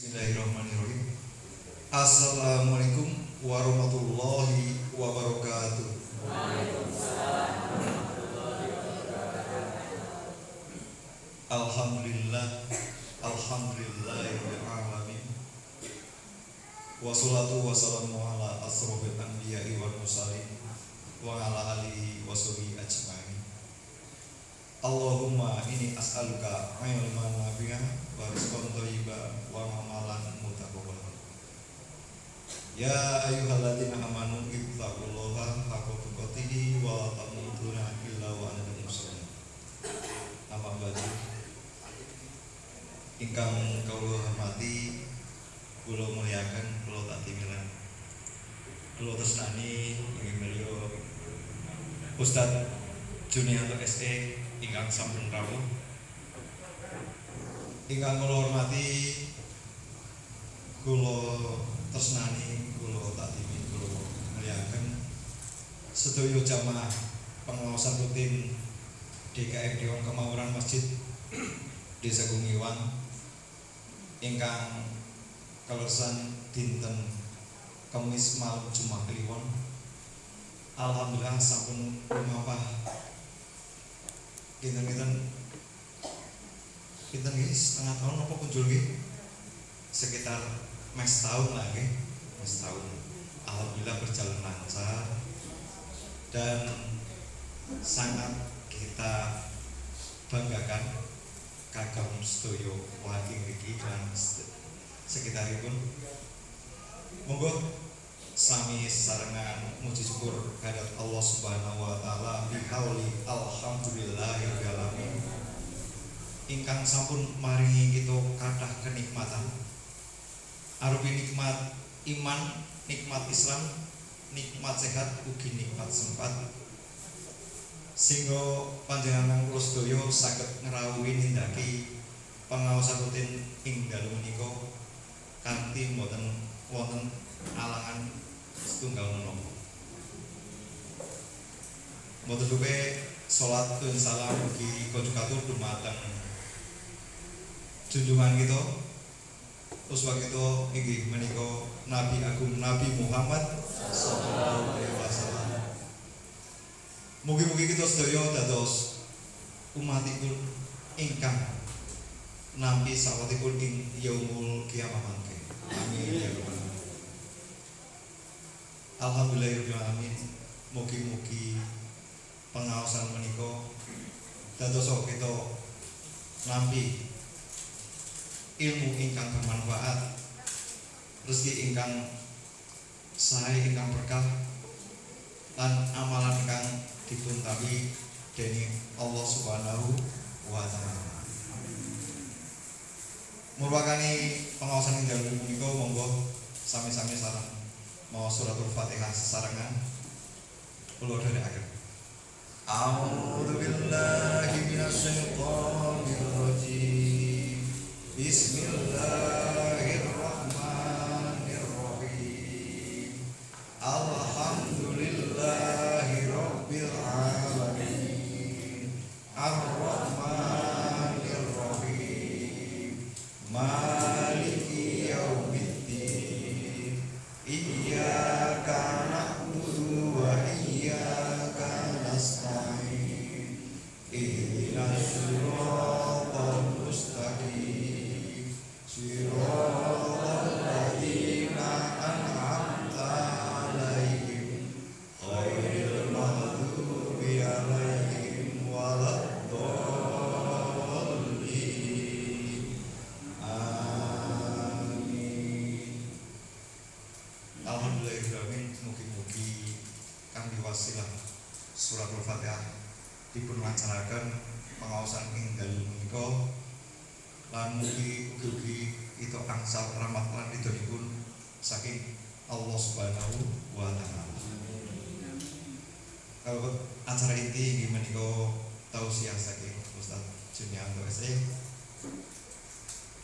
Bismillahirrahmanirrahim. Assalamualaikum warahmatullahi wabarakatuh. Alhamdulillah, alhamdulillahirabbil alamin. Wassalatu wassalamu ala asrofil anbiya'i wal mursalin wa ala alihi washabihi ajmain. Allahumma inni as'aluka ilman nafi'an wa rizqan thayyiban wa amalan mutaqabbalan. Ya ayyuhalladzina amanu ittaqullaha haqqa tuqatih wa la tamutunna illa wa antum muslimun. Amma ba'du. Ingkang kawula hormati, kula mulyaken, kula tatimilan. Kula tresnani inggih menika Ustaz Junianto SE ingkang sampun rawuh. Ingkang kula hormati, kula tresnani, kula tatimi, kula mulyaken sedaya jamaah pengawasan rutin DKM Dewan Kemawuran Masjid Desa Gumiwang ingkang kaleresan dinten Kamis malam Jumat Kliwon. Alhamdulillah sampun lumampah kinten setengah tahun apa kunjul nggih? Sekitar mes tahun lah nggih, mes tahun. Alhamdulillah berjalan lancar dan sangat kita banggakan kagem sedaya wagi mriki dan sekitaripun. Monggo sami sesarengan muji syukur kehadirat Allah Subhanahu wa taala bihauli alhamdulillahirabbil alamin ingkang sampun maringi kita kathah kenikmatan arupi nikmat iman, nikmat Islam, nikmat sehat ugi nikmat sempat sehingga panjenengan kula sedaya saged ngrawuhi nindaki pengawasan rutin ing dalu menika kanthi mboten wonten alangan setunggal menapa. Mboten dupe salat dan salam ugi katur dumateng junjungan kita uswa kita inggih menika Nabi Agung Nabi Muhammad sallallahu alaihi wasallam. Mugi-mugi kita sedaya dados umatipun ingkang nampi sawetipun ing yaumul kiamah. Amin ya rabbal alamin. Alhamdulillahirabbil alamin. Mugi-mugi pengawasan menika dados kita nampi ilmu ingkang bermanfaat, rezeki ingkang sae ingkang berkah lan amalan ingkang dipun tawi dening Allah Subhanahu wa taala. Murwakani pengawasan ing dalem punika monggo sami-sami sareng maos suratul Fatihah sesarengan kula dherekaken. A'udzu billahi minasyaitonir rajim. Bismillahirrahmanirrahim. Alhamdulillahirabbil alamin. Ar-Rahmanir Rahim. Maliki yaumiddin. Iyyaka na'budu wa iyyaka nasta'in. Ihdinas siratal mustaqim. Siratal ladzina an'amta 'alaihim ghairil maghdubi 'alaihim waladdallin. Amin. Alhamdulillahirabbil alamin. Mugi-mugi kangge wasilah suratul Fatihah dipun lancaraken pengawasan ing dalem menika lan mugi-mugi kita angsal rahmat lan ridhonipun saking Allah Subhanahu wa taala. Kalau acara inti inggih menika tausiah saking Ustaz Junianto SE.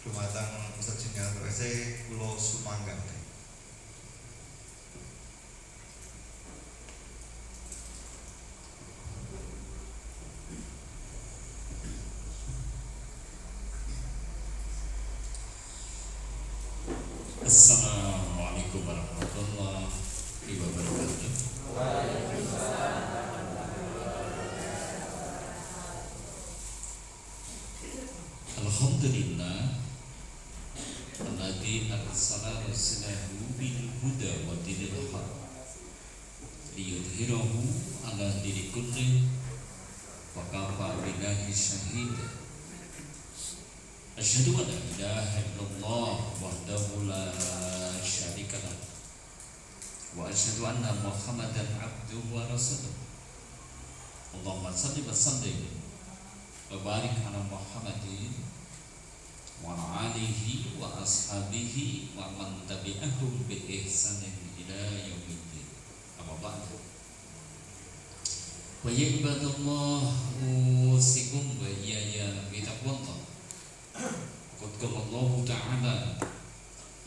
Dumateng Ustaz Junianto SE kula sumanggaken. Assalamualaikum warahmatullahi wabarakatuh. Alhamdulillah alladzi arsala rasulahu bil huda wa dinil haq liyudhhirahu ala dini kulli wa kafa billahi shahida. Asyhadu an la ilaha illallah wahdahu la syarika lah wa asyhadu anna Muhammadan abduhu wa rasuluh. Allahumma shalli wa sallim wa barik ala Muhammadin wa ala alihi wa ashabihi wa man tabi'ahum bi ihsanin ila yaumiddin. Amma ba'du. Wa ya ibadallah usikum wa iyaya bi taqwallah. Qad qala Allah Ta'ala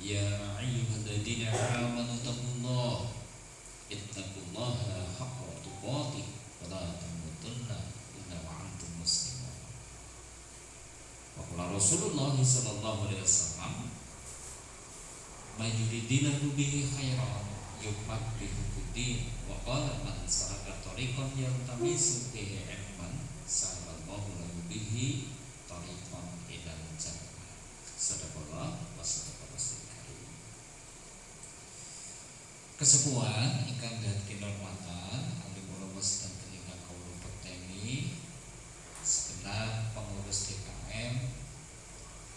ya ayyuhalladzina amanu taqullaha ittaqullaha haqqa tuqatih wa la tamutunna illa wa antum muslimun. Wa qala Rasulullah sallallahu alaihi wasallam may yuridillahu bihi khairan yufaqihu fid-din wa qala man salaka tariqan yaltamisu bihi ilman sahalallahu lahu bihi tariqan ilal jannah. Sadaqallah wa sadaqallah karim. Kesepuhan ingkang dan kinurmatan ahli purwos dan ingkang kawula pekteni segenap pengurus DKM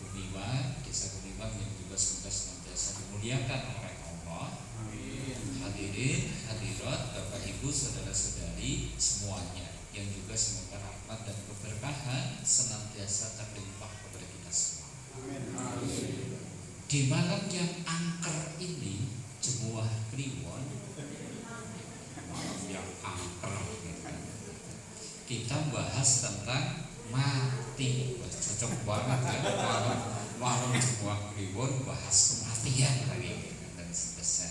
Gumiwang, Desa Gumiwang yang juga senantiasa dimuliakan oleh Allah. Amin. Hadirin, hadirat, Bapak Ibu, saudara-saudari semuanya, yang juga semoga rahmat dan keberkahan senantiasa terlimpah kepada kita semua. Amin. Di malam yang angker ini, sebuah kliwon, malam yang angker, kita bahas tentang mati. Cocok banget ya, malam sebuah kliwon bahas kematian lagi dan seterusnya.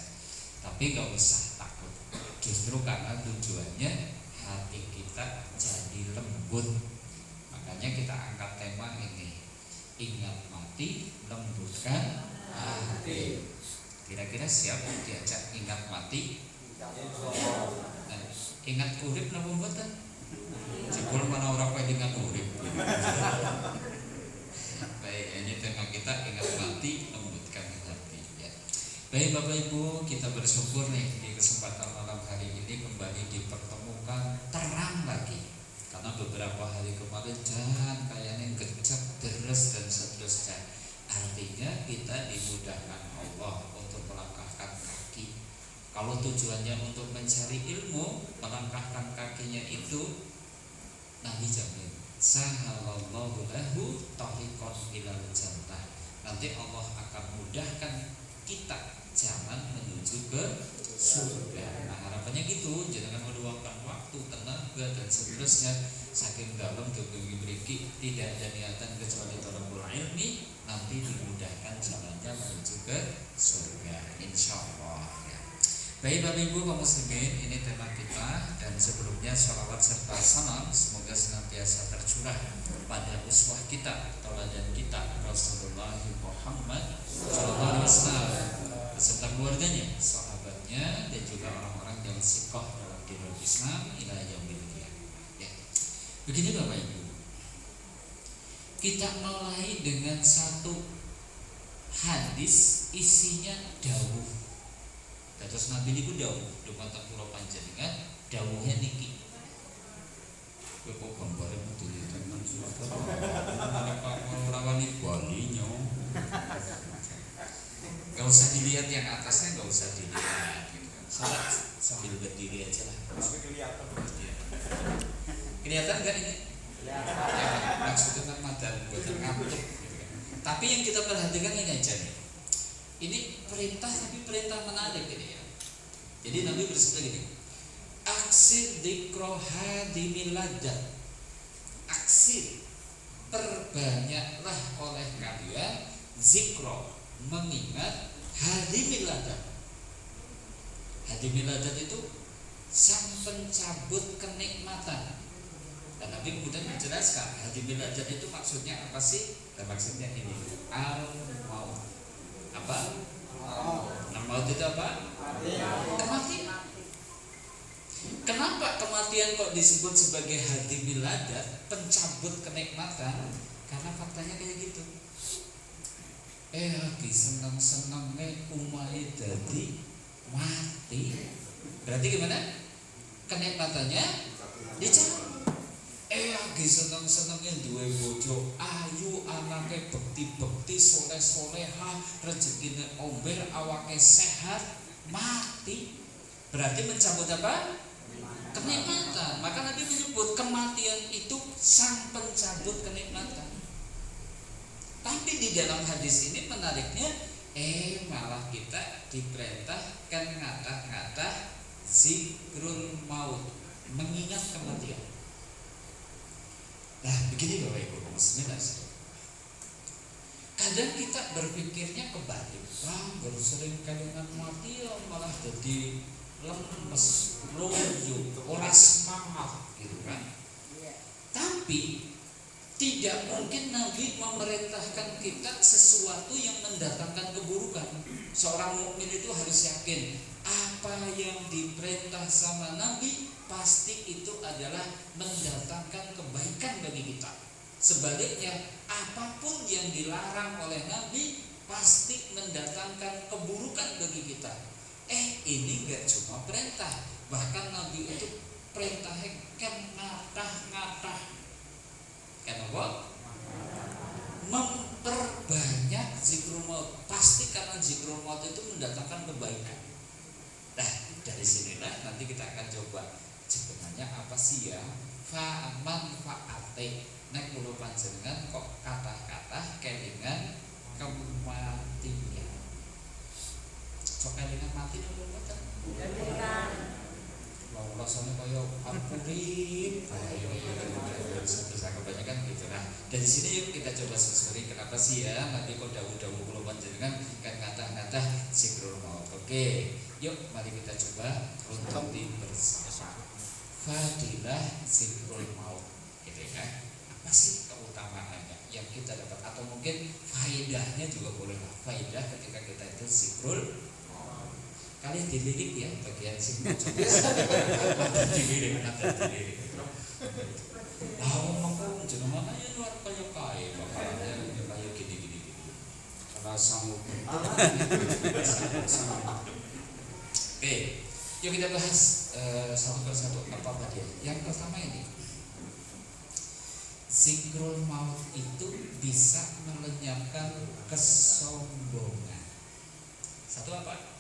Tapi gak usah takut, justru karena tujuannya hati kita jadi lembut. Makanya kita angkat tema ini, ingat mati, lembutkan hati. Kira-kira siap diajak ingat mati? Nah, ingat urip napa mboten? Jebul mana ora pengen ingat urip. Baik, ini tema kita ingat mati, lembutkan hati ya. Baik Bapak Ibu, kita bersyukur nih di kesempatan malam hari ini kembali dipertemukan terang lagi. Karena beberapa hari kemarin jangan kayaknya gecek deres dan seterusnya. Artinya kita dimudahkan Allah untuk melangkahkan kaki. Kalau tujuannya untuk mencari ilmu, melangkahkan kakinya itu Nabi jamin sahalallahu lahu tariqan ilal jannah. Nanti Allah akan mudahkan kita jalan menuju ke surga. Nah harapannya gitu, jangan meluangkan waktu, tenaga dan seterusnya. Saking dalam tubuh beriki tidak ada niatan kecuali thalabul ilmi, nanti dimudahkan jalannya menuju ke surga insyaallah ya. Baik Bapak Ibu kaum muslimin, ini tema kita, dan sebelumnya sholawat serta salam semoga senantiasa tercurah pada uswah kita, tauladan kita Rasulullah Muhammad sallallahu alaihi wasallam beserta keluarganya, sahabatnya dan juga orang-orang yang siqah dalam dinul Islam ila yaumil qiyamah. Ya. Begini Bapak Ibu, kita mulai dengan satu hadis isinya dawuh. Terus Nabi niku dawuh, dumateng kula panjenengan dawuhnya niki. Kowe kok gambare betul tenan suster. Ora wani balinya. Gak usah dilihat yang atasnya, gak usah dilihat. Salat sambil berdiri aja lah. Kelihatan. Kelihatan enggak ini? Kelihatan. Ya, maksudnya kan madan buatan ngantuk. Tapi yang kita perhatikan ini aja nih. Ini perintah, tapi perintah menarik ini ya. Jadi Nabi bersabda gini, aksir dzikra hadimil ladat. Aksir, perbanyaklah oleh kalian zikra, mengingat hadimil ladat. Hadimil ladat itu sang pencabut kenikmatan. Dan Nabi kemudian menjelaskan hadimil ladat itu maksudnya apa sih? Dan maksudnya ini al-maut. Apa? itu apa? Kematian. Kenapa kematian kok disebut sebagai hadi miladat, pencabut kenikmatan? Karena faktanya kayak gitu. Lagi seneng-senengnya umai dadi mati. Berarti gimana? Kenikmatannya dicabut. Lagi seneng-senengnya duwe bojo ayu, anaknya bekti-bekti, soleh-soleha, rezekine omber, awake sehat, mati. Berarti mencabut apa? Kenikmatan. Maka Nabi menyebut kematian itu sang pencabut kenikmatan. Tapi di dalam hadis ini menariknya, malah kita diperintahkan ngata-ngata zikrul maut, mengingat kematian. Nah, begini Bapak Ibu, bismillah. Kadang kita berpikirnya kebalik, baru sering kelingan mati malah jadi lemes, loyo, ora semangat gitu kan. Tapi tidak mungkin Nabi memerintahkan kita sesuatu yang mendatangkan keburukan. Seorang mukmin itu harus yakin apa yang diperintah sama Nabi pasti itu adalah mendatangkan kebaikan bagi kita. Sebaliknya, apapun yang dilarang oleh Nabi pasti mendatangkan keburukan bagi kita. Ini gak cuma perintah, bahkan Nabi itu perintahnya kan ngatah-ngatah. Kenapa? Memperbanyak zikrul maut. Pasti karena zikrul maut itu mendatangkan kebaikan. Nah, dari sinilah nanti kita akan coba sebenarnya apa sih ya manfaate nek kula panjenengan kok kata-kata kelingan kematian. Sok kelingan mati lho mboten. Wah, rasanya kaya ampuri. Saya kebanyakan gitu. Nah, dari sini yuk kita coba susuri kenapa sih ya nanti kok dawuh-dawuh kula panjenengan kan kata-kata zikrul maut. Oke, yuk mari kita coba runtuti bersama. Fadilah zikrul maut, gitu kan? Apa sih keutamaannya yang kita dapat? Atau mungkin faedahnya juga boleh lah. Faedah ketika kita itu zikrul maut. Kalian dilirik ya bagian sini. Ada dilirik, ada dilirik. Ngomong jenengan aja luar kaya bakalannya kayak gini. Karena sanggup. Oke, yuk kita bahas satu persatu apa dia. Yang pertama ini, zikrul maut itu bisa melenyapkan kesombongan. Satu apa?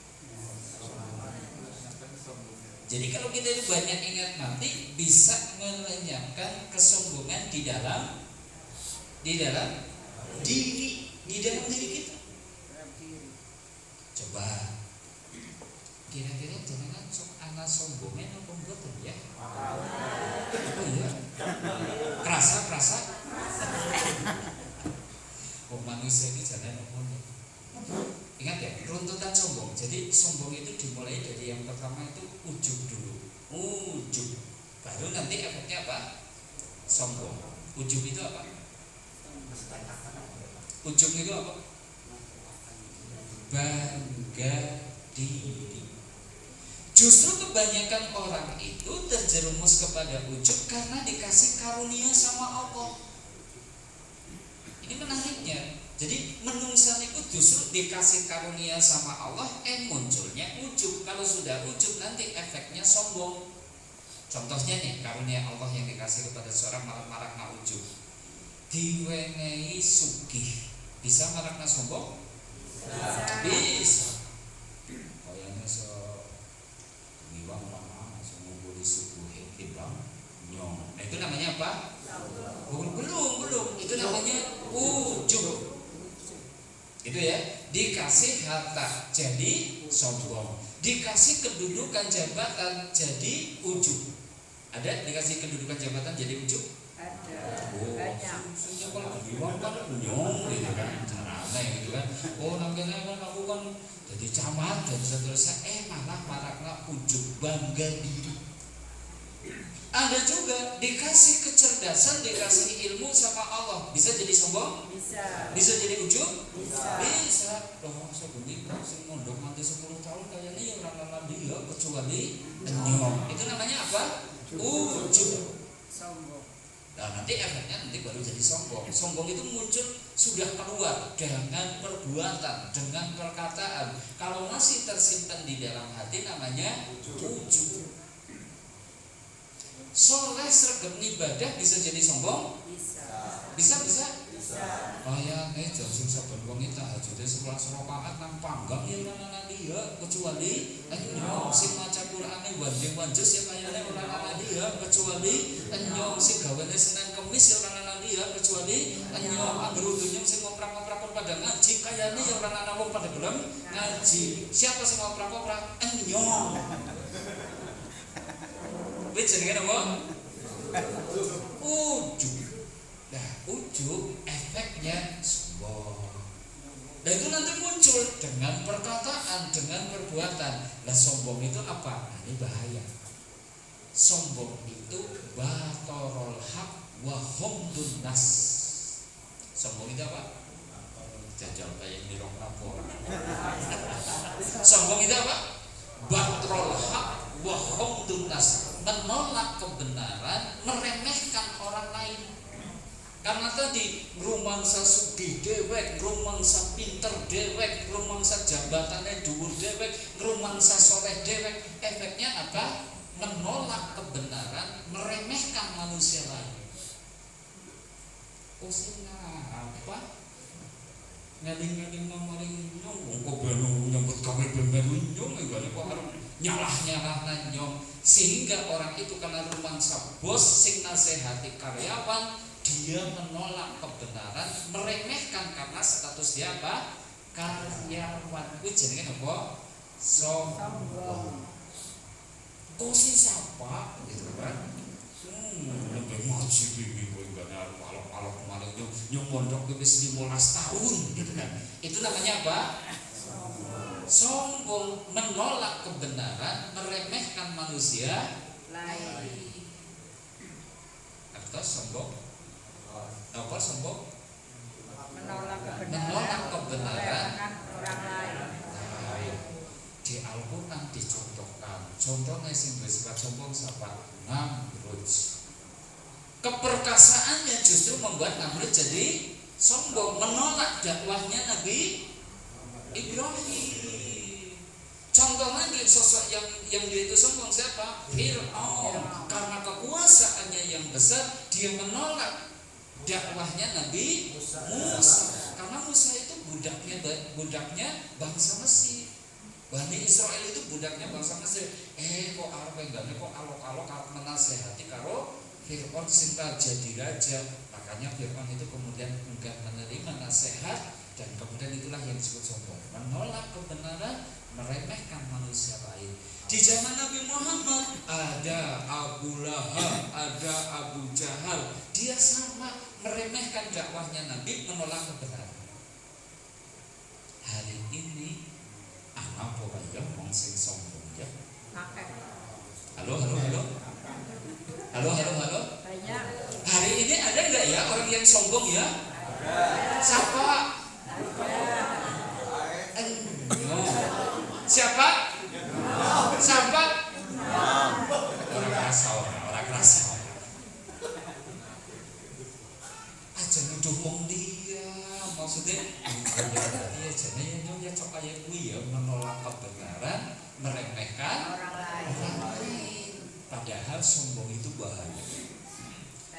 Jadi kalau kita itu banyak ingat mati, bisa melenyapkan kesombongan di dalam diri kita. Coba kira-kira jenengan sok ana sombongan apa mboten ya? Oh iya. Kerasa. Oh manusia ini jangan ngomong. Ingat ya, runtutan sombong. Jadi sombong itu dimulai dari yang pertama itu ujub dulu. Ujub. Baru nanti efeknya apa? Sombong. Ujub itu apa? Ujub itu apa? Bangga diri. Justru kebanyakan orang itu terjerumus kepada ujub karena dikasih karunia sama Allah. Ini menariknya. Jadi menungsan itu justru dikasih karunia sama Allah, munculnya ujub. Kalau sudah ujub nanti efeknya sombong. Contohnya nih karunia Allah yang dikasih kepada seorang marakna ujub. Diwenehi sugih, bisa marakna sombong? Bisa. Kayaknya miwang mana ngumpuli subuhe timbang nyong. Itu namanya apa? Belum. Itu namanya ujub. Itu ya, dikasih harta jadi sombong, dikasih kedudukan jabatan jadi ujub. Ada dikasih kedudukan jabatan jadi ujub? Ada. Banyak. Kalau biwang kan nyong gitu kan, caranya gitu kan. Namanya kan aku kan jadi camat dan seterusnya. Malah marakna ujub, bangga diri. Ada juga dikasih kecerdasan, dikasih ilmu sama Allah, bisa jadi sombong? Bisa jadi ujub? Bisa. Loh, sebenarnya sing mondok nanti 10 tahun kayaknya ya orang dia kecuali enyong. Itu namanya apa? Ujub. Nah, nanti efeknya baru jadi sombong. Sombong itu muncul sudah keluar dengan perbuatan, dengan perkataan. Kalau masih tersimpan di dalam hati namanya ujub. Soleh sregep ibadah bisa jadi sombong? Bisa. Oh ya, jam sing saben wong iki tahajude 11 rakaat nang panggang ya ora ana dia kecuali enyong sing maca Qur'ane wanjing-wanjes ya kayane ora ana dia kecuali enyong sing gawene Senin Kamis ya ora ana dia kecuali enyong anggere dunyong sing ngoprak-ngoprak pada ngaji kayane ya ora ana wong pada gelem ngaji. Siapa sing ngoprak-ngoprak? Enyong. Wis jenenge apa? Ujub. Nah, ujub efeknya sombong. Dan itu nanti muncul dengan perkataan, dengan perbuatan. Nah, sombong itu apa? Nah, ini bahaya. Sombong itu batorol haq wa humdun nas. Sombong itu apa? Jajal kayak di rong lapor. Sombong itu apa? Batorol haq wa humdun nas. Menolak kebenaran, meremehkan orang lain. Karena tadi rumangsa sugih dewek, rumangsa pinter dewek, rumangsa jabatannya dhuwur dewek, rumangsa soleh dewek, efeknya apa? Menolak kebenaran, meremehkan manusia lain. Apa? Ngeling-ngeling ngomong nyong, kok baru nyambut kamar baru nyong, enggak kok harus nyalah nyong, sehingga orang itu karena rumangsa bos sing nasehati karyawan, dia menolak kebenaran, meremehkan karena status dia apa? Karyawan. Kuwi jenenge apa? Sombong. Kok sih siapa? Gitu kan? Lebih ngaji iki kowe enggak alok-alok malah nyong mondok wis 15 tahun gitu kan. Itu namanya apa? Sombong, menolak kebenaran, meremehkan manusia lain. Atas sombong. Apa sombong? Menolak kebenaran orang lain. Di Al-Quran dicontohkan. Contohnya sing bersifat sombong siapa? Namrud. Keperkasaannya justru membuat Namrud jadi sombong, menolak dakwahnya Nabi Ibrahim. Contoh lagi sosok yang dia itu sombong siapa? Fir'aun. Karena kekuasaannya yang besar, dia menolak dakwahnya Nabi Musa. Karena Musa itu budaknya bangsa Mesir. Bani Israel itu budaknya bangsa Mesir. Kok arep enggane kok alok-alok arep menasehati karo Fir'aun sing jadi raja. Makanya Fir'aun itu kemudian enggak menerima nasihat, dan kemudian itulah yang disebut sombong. Menolak kebenaran, meremehkan manusia lain. Di zaman Nabi Muhammad ada Abu Lahab, ada Abu Jahal. Dia sama meremehkan dakwahnya Nabi, menolak kebenaran. Hari ini anak pokoknya wong sing sombong ya. Halo. Banyak. Hari ini ada enggak ya orang yang sombong ya? Siapa? Siapa? Siapa? Orang kerasa. Aja nuduh wong dia, maksudnya iya jenenge yo ya cok kaya kuwi ya menolak kebenaran, meremehkan orang lain. Padahal sombong itu bahaya.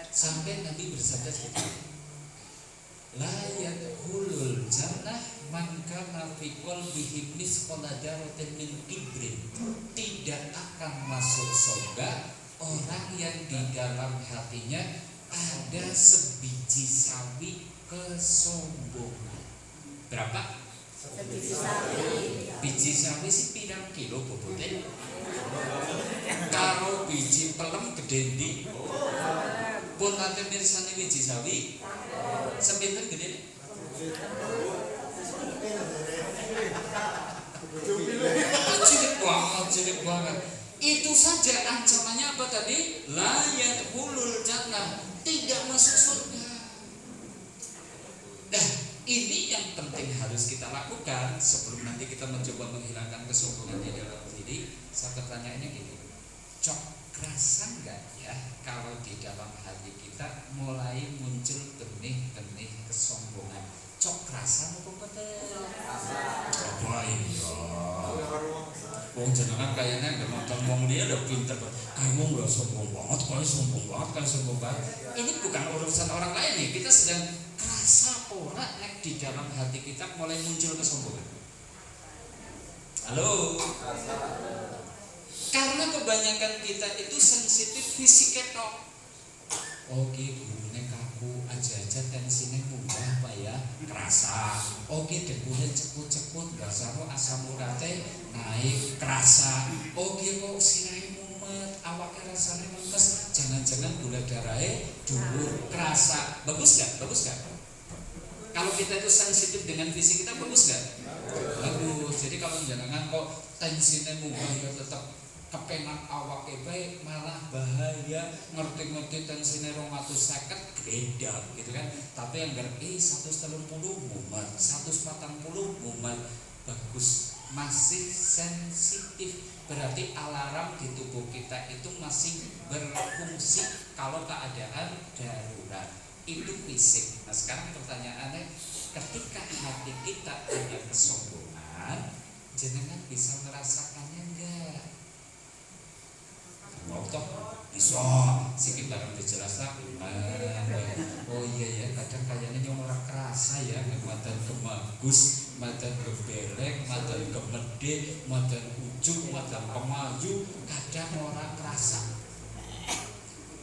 Sampai Nabi bersabda seperti ini. La yadkhulul jannah man kana fi qalbihi mithqala dzarratin min kibrin. Tidak akan masuk surga orang yang di dalam hatinya ada sebiji sawi kesombongan. Berapa? Sebiji sawi. Biji sawi sih pirang kilo bobotnya? Karo biji pelem gede ndi? Pun nanti mirsani biji sawi sepinten gede? Cilik banget. Itu saja ancamannya apa tadi? La yadkhulul jannah, tidak masuk surga. Nah, ini yang penting harus kita lakukan sebelum nanti kita mencoba menghilangkan kesombongan di dalam diri. Saya pertanyaannya gini, cok kerasa nggak ya kalau di dalam hati kita mulai muncul benih-benih kesombongan? Cok kerasa apa betul? Apa iya? Wong jenengan kayaknya nggak nonton wong dia udah pinter banget. Kamu nggak sombong banget, kayak sombong banget. Ini bukan urusan orang lain nih. Kita sedang kerasa orang di dalam hati kita mulai muncul kesombongan. Halo. Karena kebanyakan kita itu sensitif fisik ketok. Oke, gurunya kaku aja tensinya munggah apa ya? Kerasa. Oke, dengkulnya ceput-ceput, gak saru asam uratnya naik, kerasa. Oke, kok sirahnya mumet, awaknya rasanya lemes, jangan-jangan gula darahnya dhuwur, kerasa. Bagus gak? Kalau kita itu sensitif dengan fisik kita, bagus gak? Bagus. Jadi kalau jangan kok tensinya munggah ya tetap kepengat awake baik, malah bahaya. Ngerti-ngerti tensinya 250 beda gitu kan. Tapi yang ngerti 130 mumet, 140 mumet, bagus, masih sensitif. Berarti alarm di tubuh kita itu masih berfungsi kalau keadaan darurat. Itu fisik. Nah sekarang pertanyaannya, ketika hati kita ada kesombongan, jenengan bisa merasakannya enggak? Mau toh bisa sikit barang dijelaskan. Oh iya ya, kadang kayaknya yang orang kerasa ya, madan kemagus, madan kebelek, madan kemede, madan ujung, madan kemaju, kadang orang kerasa.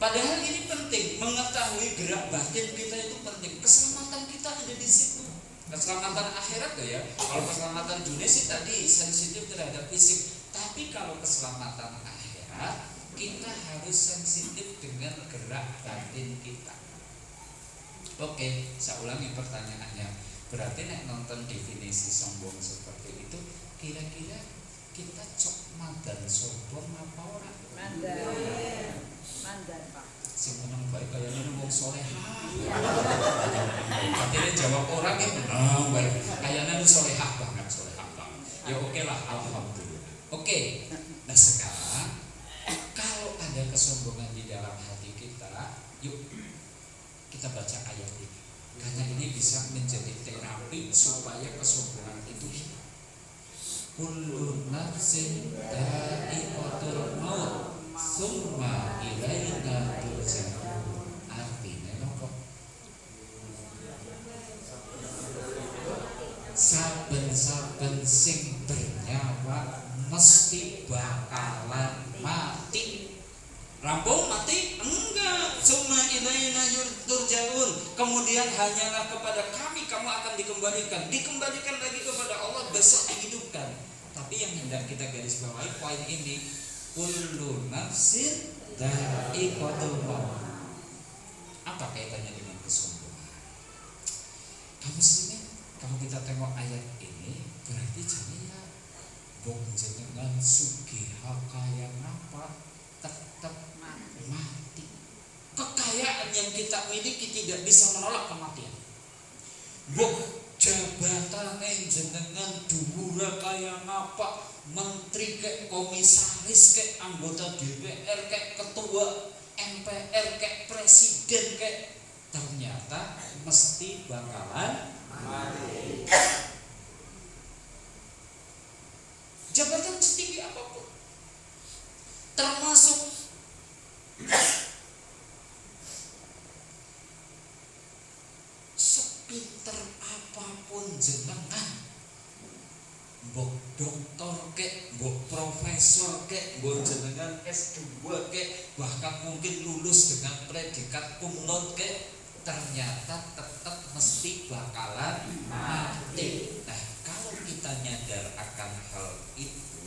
Padahal ini penting, mengetahui gerak batin kita itu penting. Keselamatan kita ada di situ. Keselamatan akhirat ya. Kalau keselamatan dunia sih tadi sensitif terhadap fisik. Tapi kalau keselamatan akhirat, kita harus sensitif dengan gerak batin kita. Oke, saya ulangi pertanyaannya. Berarti nek nonton definisi sombong seperti itu, kira-kira kita cok mandan sombong apa orang? Mandan Pak. Sing meneng bae kayane wong salehah. Katanya jawab orang yang menang bae. Kayane salehah banget. Ya oke lah, alhamdulillah. Oke. Nah sekarang kalau ada kesombongan di dalam hati kita, yuk kita baca ayat ini. Karena ini bisa menjadi terapi supaya kesombongan itu hilang. Kullu nafsin dha'iqatul maut summa ilaina turja'un. Artinya apa? Saben-saben sing bernyawa mesti bakalan mati. Rampung mati? Enggak. Summa ilaina turja'un. Kemudian hanyalah kepada kami kamu akan dikembalikan lagi kepada Allah, besok dihidupkan. Tapi yang hendak kita garis bawahi poin ini, kullu nafsin dha'iqatul maut. Apa kaitannya dengan kesombongan? Kamu muslimin, kalau kita tengok ayat ini, berarti jadinya bong jenengan sugih kaya apa tetap mati. Kekayaan yang kita miliki tidak bisa menolak kematian. Bong jabatan jenengan dhuwur kaya apa, menteri kek, komisaris kek, anggota DPR kek, ketua MPR kek, presiden kek, ternyata mesti bakalan mati. Jabatan setinggi apapun, termasuk sepinter apapun jenengan, mbok doktor kek, mbok profesor kek, mbok jenengan S2 kek, bahkan mungkin lulus dengan predikat cum laude kek, ternyata tetap mesti bakalan mati. Nah, kalau kita nyadar akan hal itu,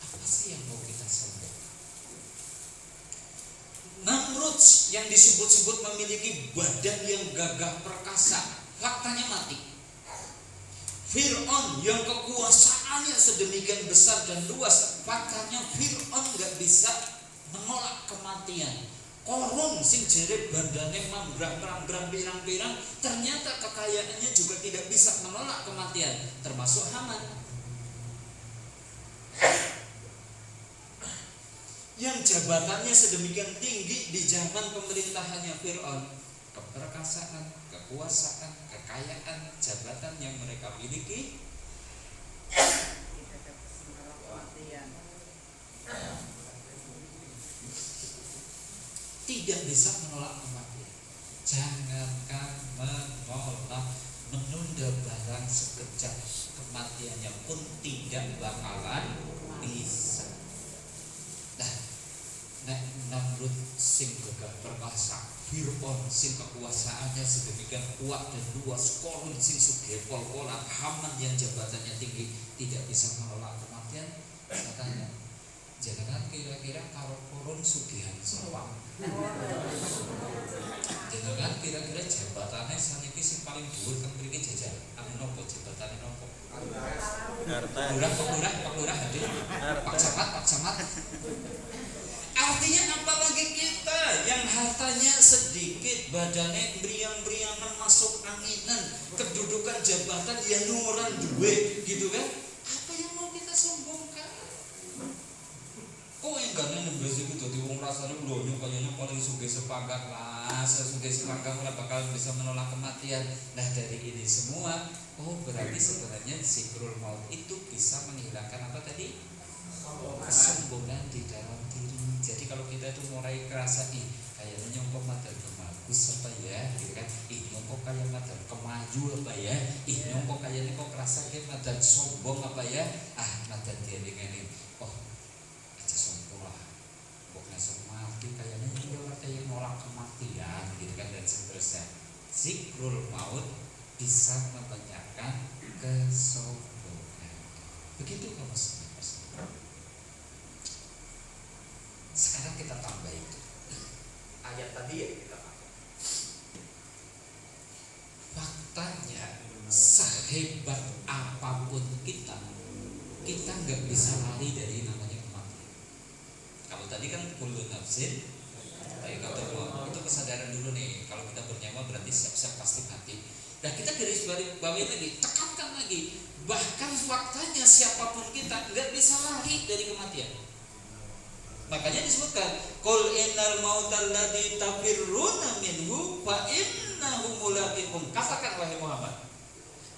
apa sih yang mau kita sombong? Namrud yang disebut-sebut memiliki badan yang gagah perkasa, faktanya mati. Fir'aun yang kekuasaannya sedemikian besar dan luas, faktanya Fir'aun gak bisa menolak kematian. Korun sing jere bandane mambrang-mambrang pirang-pirang, ternyata kekayaannya juga tidak bisa menolak kematian, termasuk Haman yang jabatannya sedemikian tinggi di zaman pemerintahannya Fir'aun. Keperkasaan, kekuasaan, kekayaan, jabatan yang mereka miliki tidak bisa menolak kematian. Jangankan menolak, menunda barang sekejap, kematiannya pun tidak bakalan bisa. Nah, nek Namrud sing gagah perkasa, Fir'aun sing kekuasaannya sedemikian kuat dan luas, Korun sing sugih pol-polan, Haman yang jabatannya tinggi tidak bisa menolak kematian. Saya tanya, jangan kira-kira karo Korun sugihan sapa? Jangan kira-kira jabatannya saniki sing paling dhuwur teng mriki jajar. Anu nopo jabatane nopo? Pak Lurah hadir. Pak Camat. Artinya apalagi kita yang hartanya sedikit, badannya beriang-beriangan masuk anginan, kedudukan jabatan ya nuran duwe gitu kan? Apa yang mau kita sombongkan? Kok enggaknya nembes itu dadi wong rasane blonyo kayaknya paling sugih sepangkat lah, sugih sepangkat ora bakal bisa menolak kematian. Nah, dari ini semua, berarti sebenarnya zikrul maut itu bisa menghilangkan apa tadi? Kesombongan di dalam diri. Jadi kalau kita itu mulai kerasa kayaknya nyongkok madal kemagus apa ya, gitu kan? Nyongkok kayak madal kemaju apa ya? Nyongkok kayaknya kok kerasa kayak madal sombong apa ya? Madal dia dengan aja sombong lah. Kok ngesok mati kayaknya dia orang yang nolak kematian, gitu kan, dan seterusnya. Zikrul maut bisa membenarkan kesombongan. Begitu kamu semua. Sekarang kita tambah itu ayat tadi ya, kita tambah. Faktanya sehebat apapun kita nggak bisa lari dari namanya kematian. Kalau tadi kan kullu nafsin itu kesadaran dulu nih, kalau kita bernyawa berarti siap-siap pasti mati. Nah, kita garis bawahi lagi, tekankan lagi, bahkan faktanya siapapun kita nggak bisa lari dari kematian. Makanya disebutkan qul innal mautal ladzi tafirruna minhu fa innahu mulaqikum. Katakan wahai Muhammad,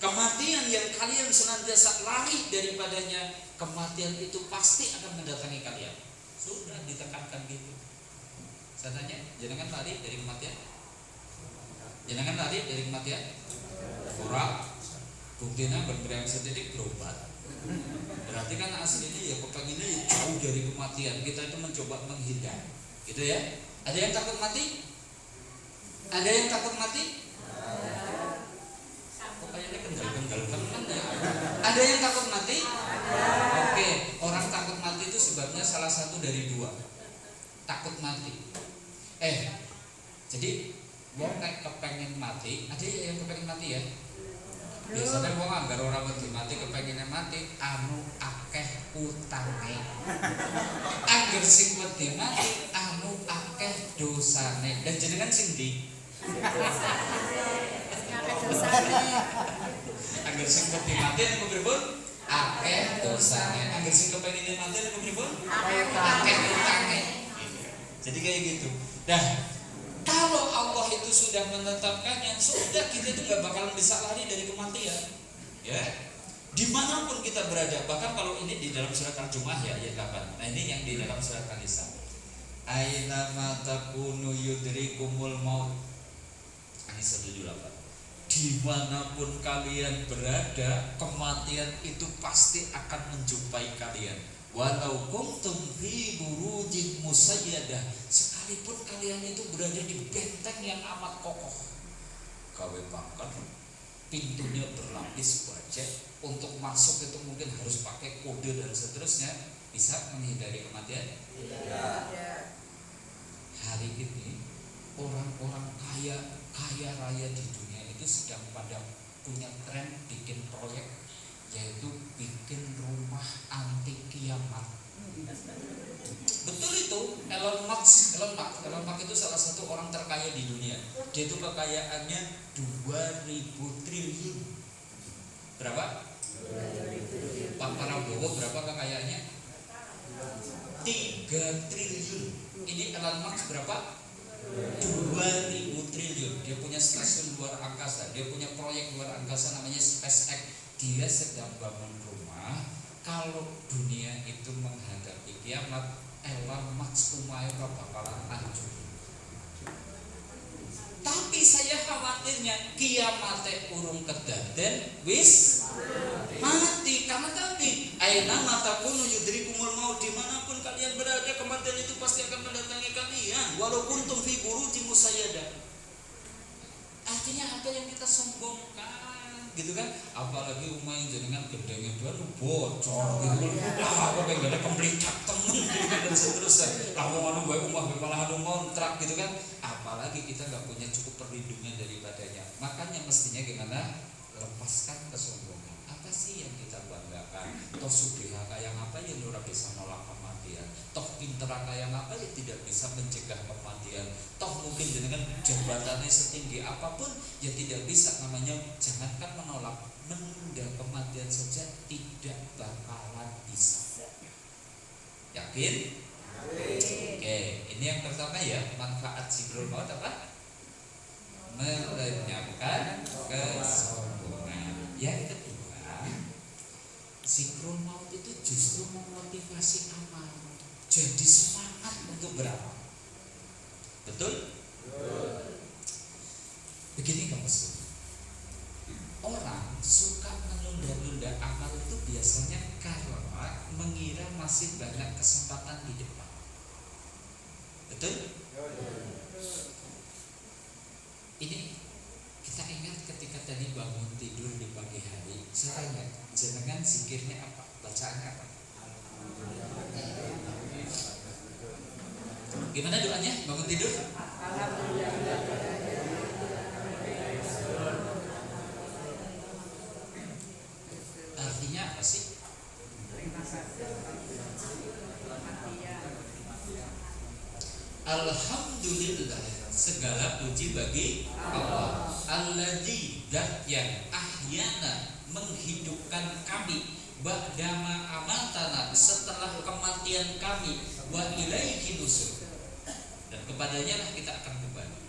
kematian yang kalian senantiasa lari daripadanya, kematian itu pasti akan mendatangi kalian. Sudah ditekankan gitu. Saya tanya, jangan lari dari kematian? Jangan lari dari kematian? Ora. Buktinya berperang sedikit berobat. Berarti kan aslinya ya kepenginnya ya jauh dari kematian. Kita itu mencoba menghindar, gitu ya. Ada yang takut mati? Ada yang takut mati? Kok kayaknya kendal-kendal kan ya? Ada yang takut mati? Oke, orang takut mati itu sebabnya salah satu dari dua. Takut mati. Jadi wong nek kepengen mati, ada yang kepengen mati ya? Biasanya wong anggar ora wedi mati kepengine mati anu akeh utange. Angger sing wedi mati anu akeh dosane. Dan jenengan sing ndi? Akeh dosane. Angger sing wedi mati anu pripun? Akeh dosane. Angger sing kepengine mati anu pripun? Akeh utange. Jadi kayak gitu. Dah, kalau Allah itu sudah menetapkannya, sudah kita itu gak bakalan bisa lari dari kematian, ya. Dimanapun kita berada, bahkan kalau ini di dalam surat Al-Jumu'ah ya ayat 8. Nah, ini yang di dalam surat An-Nisa. Aina ma takunu yudrikumul maut. An-Nisa 78. Dimanapun kalian berada, kematian itu pasti akan menjumpai kalian. Walau kuntum fi burujin musayyadah, sekalipun kalian itu berada di benteng yang amat kokoh, gawe pangkat, pintunya berlapis baja, untuk masuk itu mungkin harus pakai kode dan seterusnya, bisa menghindari kematian? Ya. Hari ini orang-orang kaya raya di dunia itu sedang pada punya tren bikin proyek, yaitu bikin rumah anti kiamat. Betul itu. Elon Musk itu salah satu orang terkaya di dunia. Dia itu kekayaannya 2000 triliun. Berapa? Pak Prabowo berapa kekayaannya? 3 triliun. Ini Elon Musk berapa? 2000 triliun. Dia punya stasiun luar angkasa, dia punya proyek luar angkasa namanya SpaceX. Dia sedang bangun rumah. Kalau dunia itu menghadapi kiamat, Elon Musk umayra bakalan hancur. Tapi saya khawatirnya kiamatnya urung kedaden wis mati. Karena tadi aina matakunu yudrikumul maut, dimanapun kalian berada kematian itu pasti akan mendatangi kalian walaupun tum fi burujin musayyadah. Artinya apa yang kita sombongkan gitu kan, apalagi umain jenengan gedenya dua bocor gitu kan, aku pengen ada pembelitak temen dan seterusnya, aku mau baik umah malah ngontrak gitu kan, apalagi kita nggak punya cukup perlindungan daripadanya. Makanya mestinya gimana, lepaskan kesombongan. Apa sih yang kita banggakan? Toh subiha kayak apa yang ora bisa nolak kematian, toh pinter kayak apa yang tidak bisa mencegah kematian, toh mungkin dengan jabatannya setinggi apapun ya tidak bisa, namanya jangankan menolak, menunda kematian saja tidak bakalan bisa. Yakin? Oke, ini yang pertama ya, manfaat zikrul maut apa? Melenyapkan kesombongan. Yang kedua, zikrul maut itu justru memotivasi amal, jadi semangat untuk beramal. Betul? Begini kamu semua, orang suka menunda-nunda amal itu biasanya karena mengira masih banyak kesempatan di depan. Betul? Ini kita ingat ketika tadi bangun tidur di pagi hari, saya tanya, jenengan zikirnya apa? Bacaannya apa? Gimana doanya bangun tidur? Artinya apa sih? Alhamdulillah, segala puji bagi Allah. Alladzi, zat yang ahyana, menghidupkan kami, ba'dama amatana, setelah kematian kami, wa ilaihi nusur, dan kepadanya lah kita akan kembali.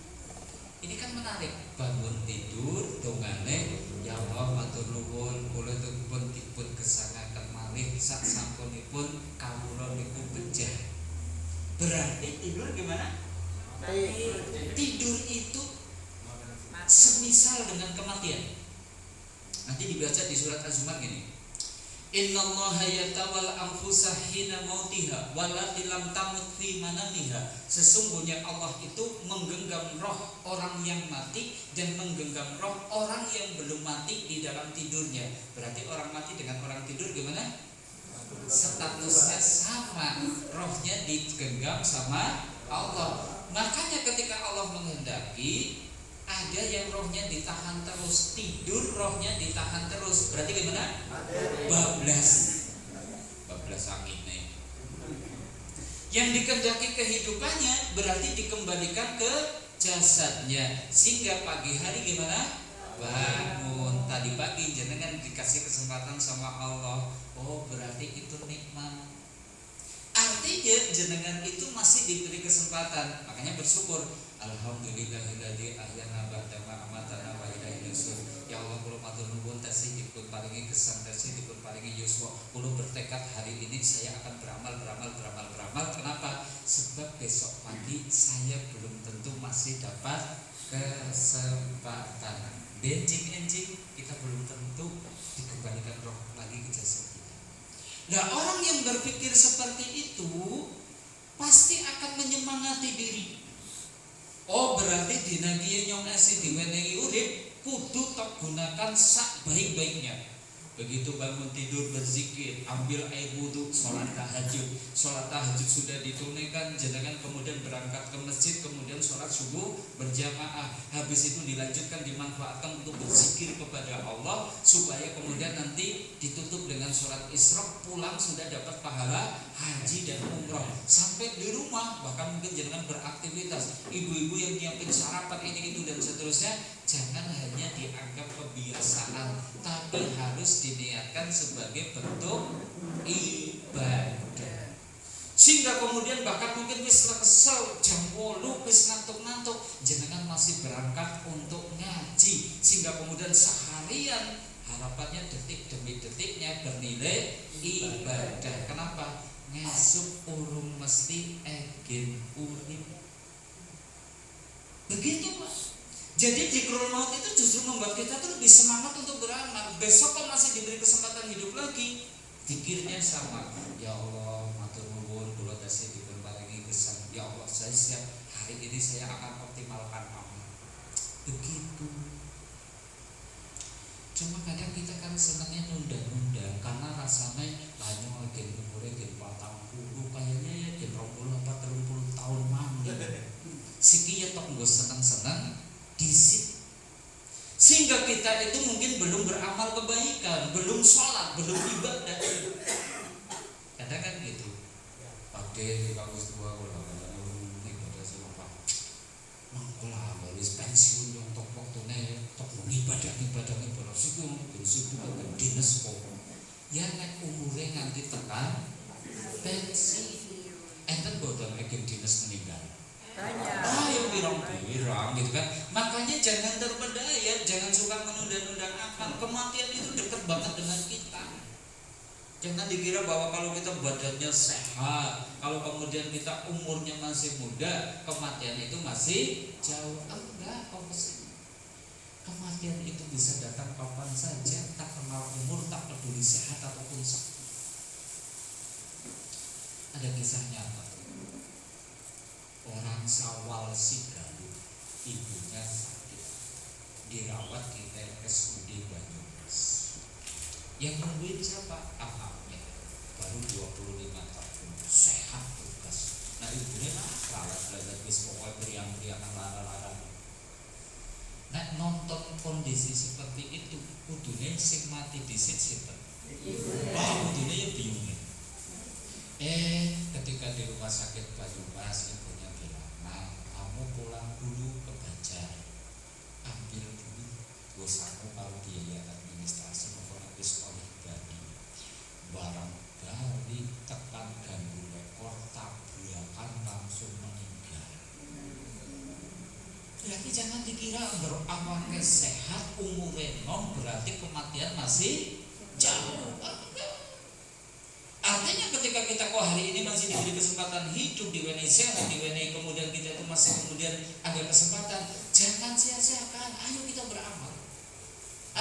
Ini kan menarik, bangun tidur dongane ya Allah matur nuwun kula dipun gesangaken malih sak sampunipun kawula niku bejah. Berarti tidur gimana? Tidur itu semisal dengan kematian. Nanti dibaca di surat Az-Zumar gini, Innallaha yatawal anfusa hina mautiha wallati lam tamut fi manamiha. Sesungguhnya Allah itu menggenggam roh orang yang mati dan menggenggam roh orang yang belum mati di dalam tidurnya. Berarti orang mati dengan orang tidur gimana? Statusnya sama, rohnya digenggam sama Allah. Makanya ketika Allah menghendaki, ada yang rohnya ditahan terus, tidur rohnya ditahan terus. Berarti gimana? Bablas anginnya. Yang dikehendaki kehidupannya berarti dikembalikan ke jasadnya. Sehingga pagi hari gimana? Bangun tadi pagi jenengan dikasih kesempatan sama Allah. Oh berarti itu nikmat. Artinya jenengan itu masih diberi kesempatan. Makanya bersyukur. Alhamdulillahilladzi ahyana ba'da ma amatana wa ilaihi nusur. Ya Allah kula matur nuwun tasih dipun paringi kesan, tasih dipun paringi yuswa. Kula bertekad hari ini saya akan beramal. Kenapa? Sebab besok pagi saya belum tentu masih dapat kesempatan. Benjing-enjing kita belum tentu dikembalikan roh lagi ke jasad kita. Nah orang yang berpikir seperti itu pasti akan menyemangati diri. Oh berarti dina kieu nyong esi diwenehi urip kudu tak gunakan sak baik-baiknya. Begitu bangun tidur berzikir, ambil air wudhu, sholat tahajud. Sholat tahajud sudah ditunaikan, jenengan kemudian berangkat ke masjid, kemudian sholat subuh berjamaah. Habis itu dilanjutkan, dimanfaatkan untuk berzikir kepada Allah, supaya kemudian nanti ditutup dengan sholat isyraq, pulang sudah dapat pahala haji dan umroh. Sampai di rumah, bahkan mungkin jenengan beraktivitas, ibu-ibu yang nyiapin sarapan ini itu dan seterusnya, jangan hanya dianggap kebiasaan, tapi harus diniatkan sebagai bentuk ibadah. Sehingga kemudian bahkan mungkin wis kesel jam 8 wis ngantuk-ngantuk, jenengan masih berangkat untuk ngaji, sehingga kemudian seharian harapannya detik demi detiknya bernilai ibadah. Kenapa? Ngesuk urung mesti egen urip. Begitu Pak. Jadi zikrul maut itu justru membuat kita tuh lebih semangat untuk beramal. Besok kan masih diberi kesempatan hidup lagi, zikirnya sama. Ya Allah, matur nuwun kula tasih dipun paringi gesang. Ya Allah, saya siap, hari ini saya akan optimalkan amal. Begitu. Cuma kadang kita kan senangnya nunda-nunda karena rasanya banyak gen umure gen 40, kayaknya ya gen 20 apa 30 tahun mami. Siki ya tok nggo seneng-seneng disit. Sehingga kita itu mungkin belum beramal kebaikan, belum sholat, belum ibadah. Kadang kan gitu. Pakde di kampus tua kula kadang ibadah serupa. Mangkola baris pensiun yang tok waktune tok ibadah siku dinas kok. Ya nek umure nganti tekan pensi. Enten boten nek dinas meninggal. Ayo birang gitu kan. Makanya jangan terpedaya, jangan suka menunda-nunda amal. Kematian itu dekat banget dengan kita. Jangan dikira bahwa kalau kita badannya sehat, kalau kemudian kita umurnya masih muda, kematian itu masih jauh. Enggak, opposite. Kematian itu bisa datang kapan saja, tak kenal umur, tak peduli sehat ataupun sakit. Ada kisah nyata. Orang Sawal Sigaluh, ibunya sakit, dirawat di RSUD Banyumas. Yang nungguin siapa? Anaknya, baru 25 tahun, sehat tugas. Nah ibunya rawat belajar bis pokoknya beriang-beriangan lara-lara. Nah nonton kondisi seperti itu, kudune sing mati disit sinten? Kudune ya bingung. Ketika di rumah sakit Banyumas, ibunya bilang, nah kamu pulang dulu ke Banjar, ambil dulu dosamu kalau biaya administrasi maupun sekolah tadi, barang dari tekan ganggu rekor tabrakan langsung meninggal. Berarti jangan dikira berawalnya sehat, umurnya nom berarti kematian masih jauh. Artinya ketika kita kok hari ini masih diberi kesempatan hidup, diwenehi sehat, diwenehi kemudian kita itu masih kemudian ada kesempatan, jangan sia-siakan. Ayo kita beramal.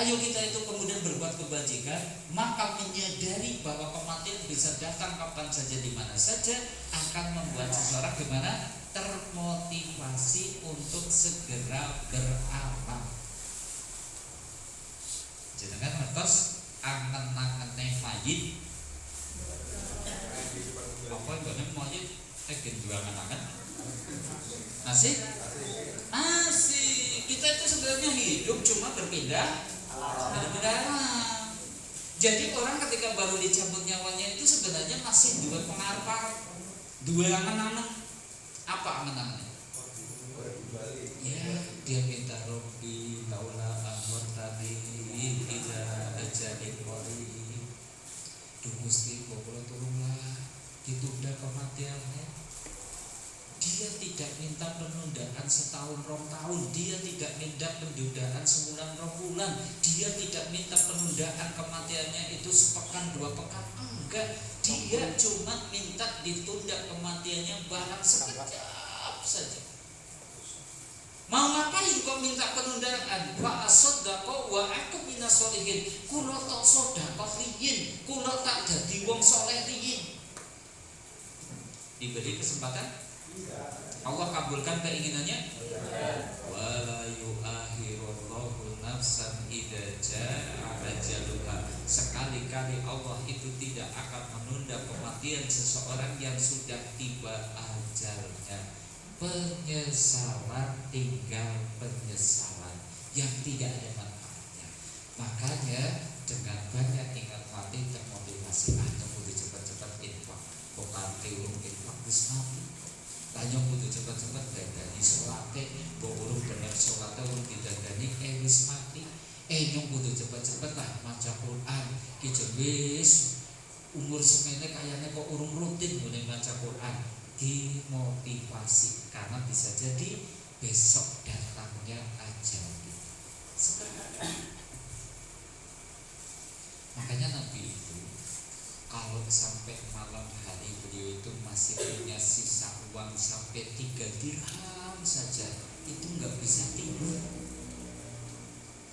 Ayo kita itu kemudian berbuat kebajikan. Maka menyadari bahwa kematian bisa datang kapan saja, di mana saja, akan membuat seseorang gimana? Termotivasi untuk segera beramal. Jangan ngertos angen-angene mayit. Apa yang banyak mayit? Gen dua angan-angan. Masih? Kita itu sebenarnya hidup cuma berpindah arah. Jadi orang ketika baru dicabut nyawanya itu sebenarnya masih dua pengarah, dua angan-angan. Apa angan-angannya? Ya, dia minta Robbi laula amrtani ila ajalin qarib. Duh Gusti, kula tulunglah ditunda kematiannya. Dia tidak minta penundaan setahun 2 tahun, dia tidak minta penundaan sebulan 2 bulan, dia tidak minta penundaan kematiannya itu sepekan 2 pekan, enggak. Dia cuma minta ditunda kematiannya barang sekejap saja. Mau ngapain kok minta penundaan? Wa asaddaqa wa aku minas sholihin. Kula tak sedekah riyin, kula tak dadi wong saleh riyin. Diberi kesempatan, Allah kabulkan keinginannya. Wala yu'akhiru yu'akhirullahu nafsan idza jaa ajaluha. Sekali-kali Allah itu tidak akan menunda kematian seseorang yang sudah tiba ajalnya. Penyesalan tinggal penyesalan yang tidak ada manfaatnya. Makanya dengan banyak ingat mati termotivasi kudu cepat-cepat infak. Bukan urung infak wis mati. Tanya kudu cepat-cepat dadani salate, mbok urung bener salate urung didadani wis mati. Nyong kudu cepat-cepat lah maca Quran. Ki wis umur semene kayane kok urung rutin mulai maca Quran. Dimotivasi karena bisa jadi besok datangnya ajal kita. Makanya Nabi itu kalau sampai malam hari beliau itu masih punya sisa uang sampai 3 dirham saja, itu nggak bisa tidur.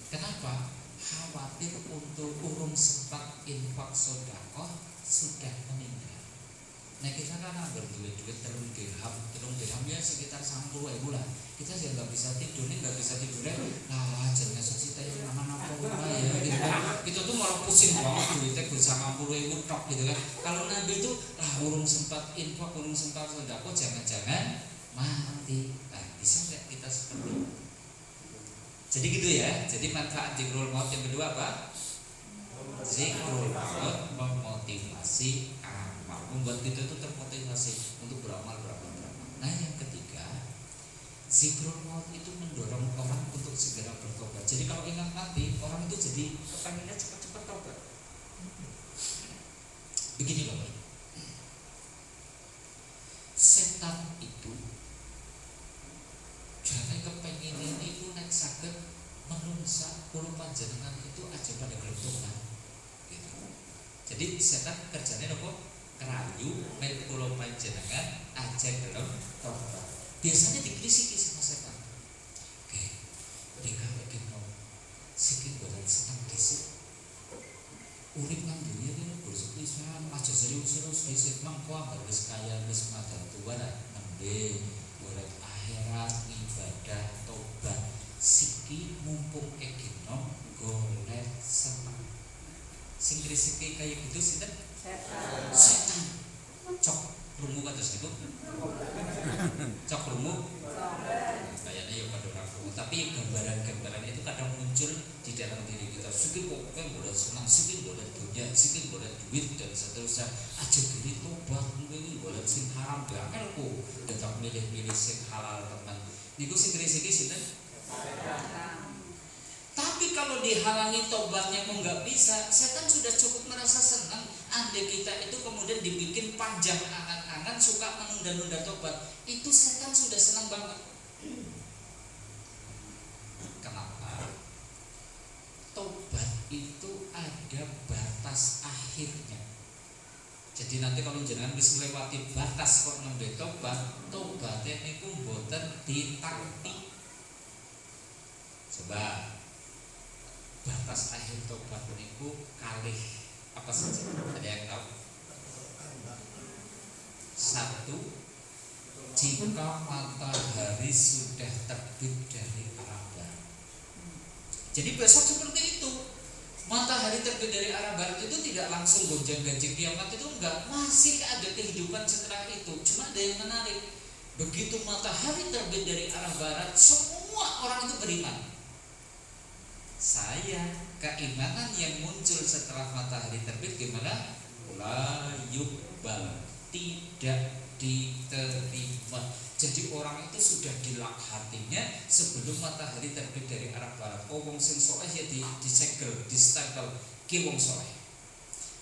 Kenapa? Khawatir untuk urung sempat infak sedekah sudah meninggal. Nah kita kan berduit telung dirham ya sekitar 10.000 lah. Kita aja nggak bisa tidur nih, nggak bisa tidur ya. Nah jangan sesita yang nama-nama ya gitu kan. Kita tuh malah pusing banget duitnya bisa 50.000 tok gitu kan. Kalau Nabi itu urung sempat infak, urung sempat sedekah, jangan-jangan mati. Nah bisa nggak kita seperti itu? Jadi gitu ya. Jadi manfaat zikrul maut yang kedua apa? Zikrul maut memotivasi membuat kita itu termotivasi untuk beramal. Nah yang ketiga, zikrul maut itu mendorong orang untuk segera bertobat. Jadi kalau ingat mati, orang itu jadi kepengennya cepat-cepat tobat. Begini Bapak, setan itu jangan kepengen itu nek saged menungsa kulo panjenengan itu aja pada gelem tobat. Gitu. Jadi setan kerjanya apa? Kerayu mek kula panjenengan aja gelem tobat. Biasanya dikrisiki sama setan. Oke. Dikawe kene sikit boten seneng dhisik. Urip nang dunya iki bersih pisan, aja serius-serius dhisik mangko wis kaya wis madan tuwa nembe golek akhirat ibadah tobat. Siki mumpung ekino golek seneng. Sing krisiki kaya gitu sinten? Setan. Cok rumu kados niku. Cok rumu. Kayaknya ya pada orang rumu. Tapi gambaran-gambaran itu kadang muncul di dalam diri kita. Sikit pokoknya boleh senang, sikit boleh dunia, sikit boleh duit dan seterusnya. Aja gini tobat, ini boleh sing haram banget kok. Tetap milih-milih sing halal teman. Niku sing krisiki sinten? Tapi kalau dihalangi tobatnya kok nggak bisa, setan sudah cukup merasa senang. Andai kita itu kemudian dibikin panjang angan-angan, suka menunda-nunda tobat, itu setan sudah senang banget. Kenapa? Tobat itu ada batas akhirnya. Jadi nanti kalau jenengan bisa melewati batas kok nembe tobatnya niku mboten ditampi. Coba batas akhir tobat niku kalih apa saja? Ada yang tahu? 1, jika matahari sudah terbit dari arah barat. Jadi besok seperti itu. Matahari terbit dari arah barat itu tidak langsung gonjang-ganjing kiamat itu enggak, masih ada kehidupan setelah itu. Cuma ada yang menarik. Begitu matahari terbit dari arah barat, semua orang itu beriman. Keimanan yang muncul setelah matahari terbit gimana? La yuqbal, tidak diterima. Jadi orang itu sudah dilak hatinya sebelum matahari terbit dari arah barat. Oh wong sing soleh ya disegel, distempel ki wong soleh.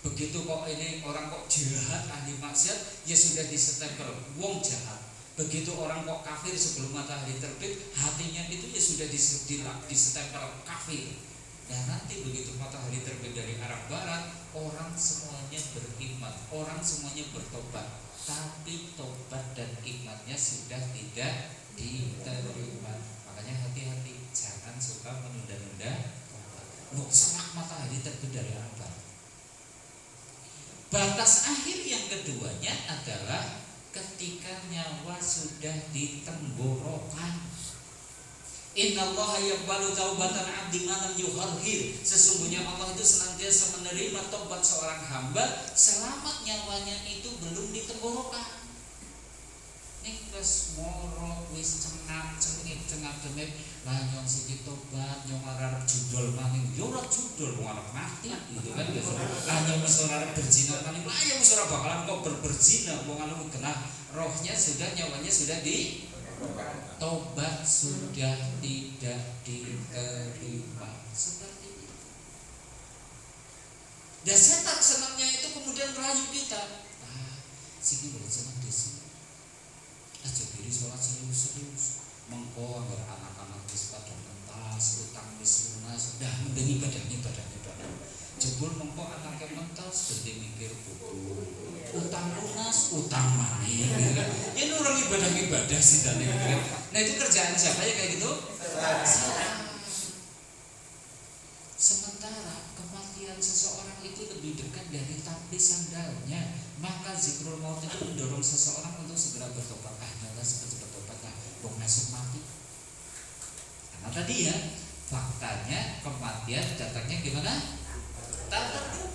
Begitu kok ini orang kok jahat ahli maksiat ya sudah distempel wong jahat. Begitu orang kok kafir sebelum matahari terbit, hatinya itu ya sudah distempel kafir. Dan nanti begitu matahari terbit dari arah barat, orang semuanya beriman, orang semuanya bertobat. Tapi tobat dan imannya sudah tidak diterima. Makanya hati-hati, jangan suka menunda-nunda tobat. Loh, semak matahari terbit dari arah barat. Batas akhir yang keduanya adalah ketika nyawa sudah di tenggorokan. Innallaha yaqbalu taubatan 'abdi ma lam yuharhir. Sesungguhnya Allah itu senantiasa menerima tobat seorang hamba selama nyawanya itu belum ditenggorokan. Nek wis moro wis cengap-cengip lah nyong siki tobat nyong arep judul maning yo ora judul wong arep mati gitu kan biasa. Nyong wis arep berzina maning lah ya wis ora bakalan kok berzina wong anu kena rohnya sudah nyawanya sudah di tobat sudah tidak diterima seperti itu. Dan setan senangnya itu kemudian merayu kita. Siki boleh senang desi. Aja diri sholat serius-serius. Mengko agar anak-anak wis pada mentas, utang wis lunas, dah mending ibadah. Jebul mengko anaknya mentas, gede mikir buku. Utang lunas, utang maning, gitu kan? Ini orang ibadah sih dan gitu kan. Nah itu kerjaan siapa ya kayak gitu? Sementara kematian seseorang itu lebih dekat dari tali sandalnya, maka zikrul maut itu mendorong seseorang untuk segera bertobat. Nyala cepat bertobat lah, bong masuk mati. Karena tadi ya faktanya kematian datangnya gimana? Tanpa.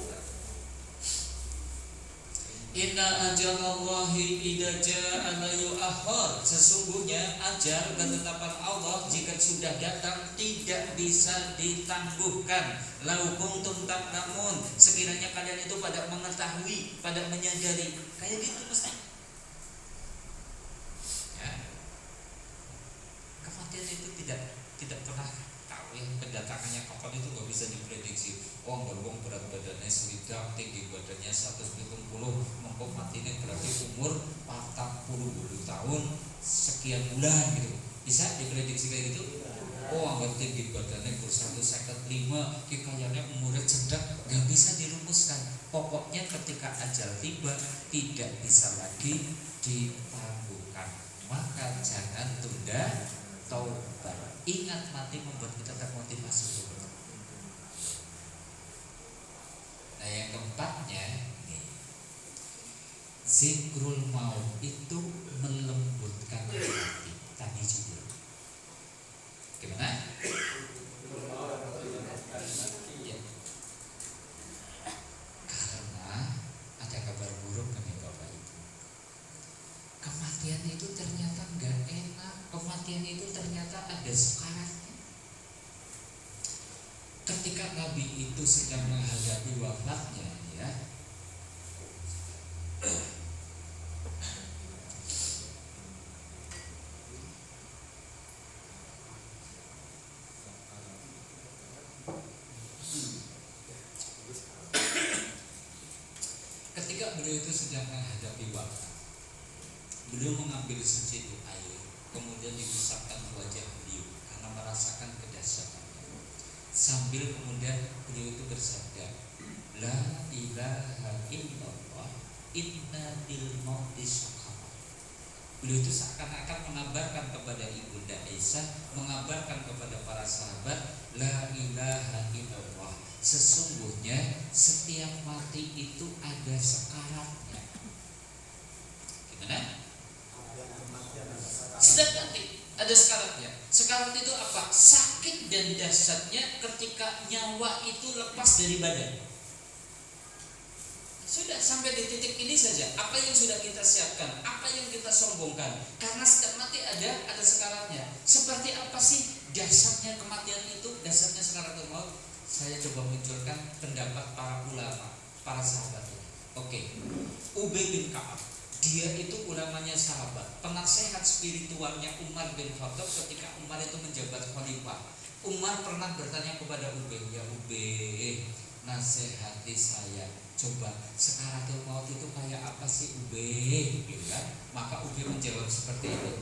Inna ajalallahi idza jaa la yu'akhkhar. Sesungguhnya ajal dan ketetapan Allah jika sudah datang tidak bisa ditangguhkan. Lau kuntum ta'lamun, sekiranya kalian itu pada mengetahui, pada menyadari, kayak gitu mesti. Ya. Kematian itu tidak pernah tahu ya kedatangannya kapan itu nggak bisa diprediksi. Oh beruang berat badannya selidak, tinggi badannya 170, mengkok matinya berarti umur 40 tahun sekian bulan gitu. Bisa diprediksi kayak gitu? Oh anggap tinggi badannya ber 155, kayaknya umurnya cedak, nggak bisa dirumuskan. Pokoknya ketika ajal tiba tidak bisa lagi ditangguhkan. Maka jangan tunda taubat. Ingat mati membuat kita termotivasi untuk bertobat. Nah yang keempatnya nih, zikrul maut itu melembutkan hati. Tadi judul gimana? Ya. Karena ada kabar buruk nih Bapak Ibu. Kematian itu ternyata nggak enak. Kematian itu ternyata ada sekaratnya. Ketika Nabi itu sedang menghadapi wafatnya, ya, ketika beliau itu sedang menghadapi wafat, beliau mengambil secuil air, kemudian diusapkan ke wajah beliau karena merasakan kedahsyatannya. Sambil kemudian beliau itu bersabda, La ilaha illallah inna bil mauti syaqawah. Beliau itu seakan-akan mengabarkan kepada Ibunda Aisyah, mengabarkan kepada para sahabat, La ilaha illallah, sesungguhnya setiap mati itu ada sekaratnya. Gimana? Setiap mati ada sekaratnya. Sekarat itu apa? Sakit dan dahsyatnya ketika nyawa itu lepas dari badan. Sudah sampai di titik ini saja. Apa yang sudah kita siapkan? Apa yang kita sombongkan? Karena setiap mati ada sekaratnya. Seperti apa sih dahsyatnya kematian itu? Dahsyatnya sekaratul maut. Saya coba munculkan pendapat para ulama, para sahabat ini. Oke. Ubay bin Ka'ab. Dia itu ulamanya sahabat, penasehat spiritualnya Umar bin Khattab ketika Umar itu menjabat khalifah. Umar pernah bertanya kepada Ubay, ya Ubay, nasihati saya. Coba sekaratul maut itu kayak apa sih Ubay? Gitu kan? Maka Ubay menjawab seperti ini.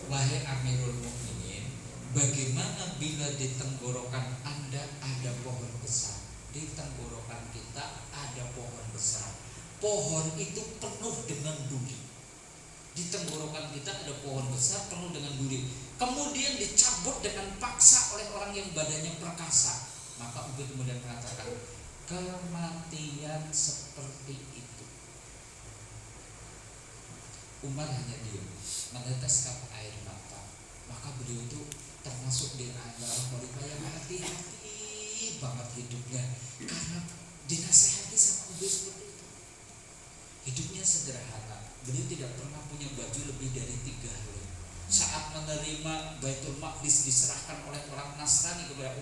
Wahai Amirul Mukminin, bagaimana bila di tenggorokan Anda ada pohon besar? Di tenggorokan kita ada pohon besar. Pohon itu penuh dengan duri. Di tenggorokan kita ada pohon besar penuh dengan duri. Kemudian dicabut dengan paksa oleh orang yang badannya perkasa. Maka Ubay kemudian mengatakan, kematian seperti itu. Umar hanya diam, meneteskan air mata. Maka beliau itu termasuk di antara mereka yang hati-hati banget hidupnya karena dinasehati sama Ube seperti itu. Hidupnya sederhana, beliau tidak pernah punya baju lebih dari 3 helai. Saat menerima Baitul Maqdis diserahkan oleh orang Nasrani kepada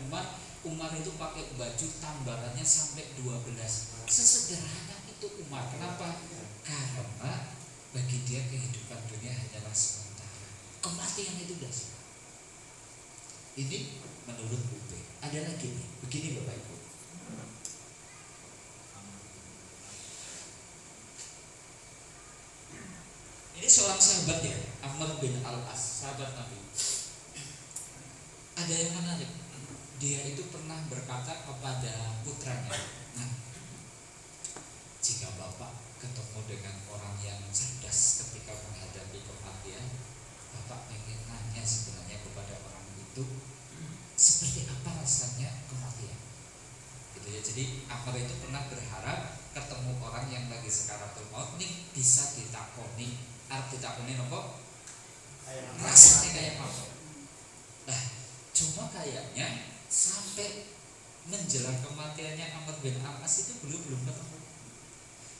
Umar itu pakai baju tambalannya sampai 12. Sesederhana itu Umar. Kenapa? Karena bagi dia kehidupan dunia hanyalah sementara. Kematian itu dasar. Ini menurut Ube. Ada lagi nih, begini Bapak Ibu. Ini seorang sahabat ya, Amr bin Al-As, sahabat Nabi. Ada yang menarik. Dia itu pernah berkata kepada putranya, nah, jika Bapak ketemu dengan orang yang cerdas ketika menghadapi kematian, Bapak pengen nanya sebenarnya kepada orang itu, seperti apa rasanya kematian? Gitu ya. Jadi Amr itu pernah berharap ketemu orang yang lagi sekaratul maut nih bisa ditakoni, ditakoni nopo? Rasanya kayak apa? Nah, cuma kayaknya sampai menjelang kematiannya Amr bin Al-As itu belum ketemu.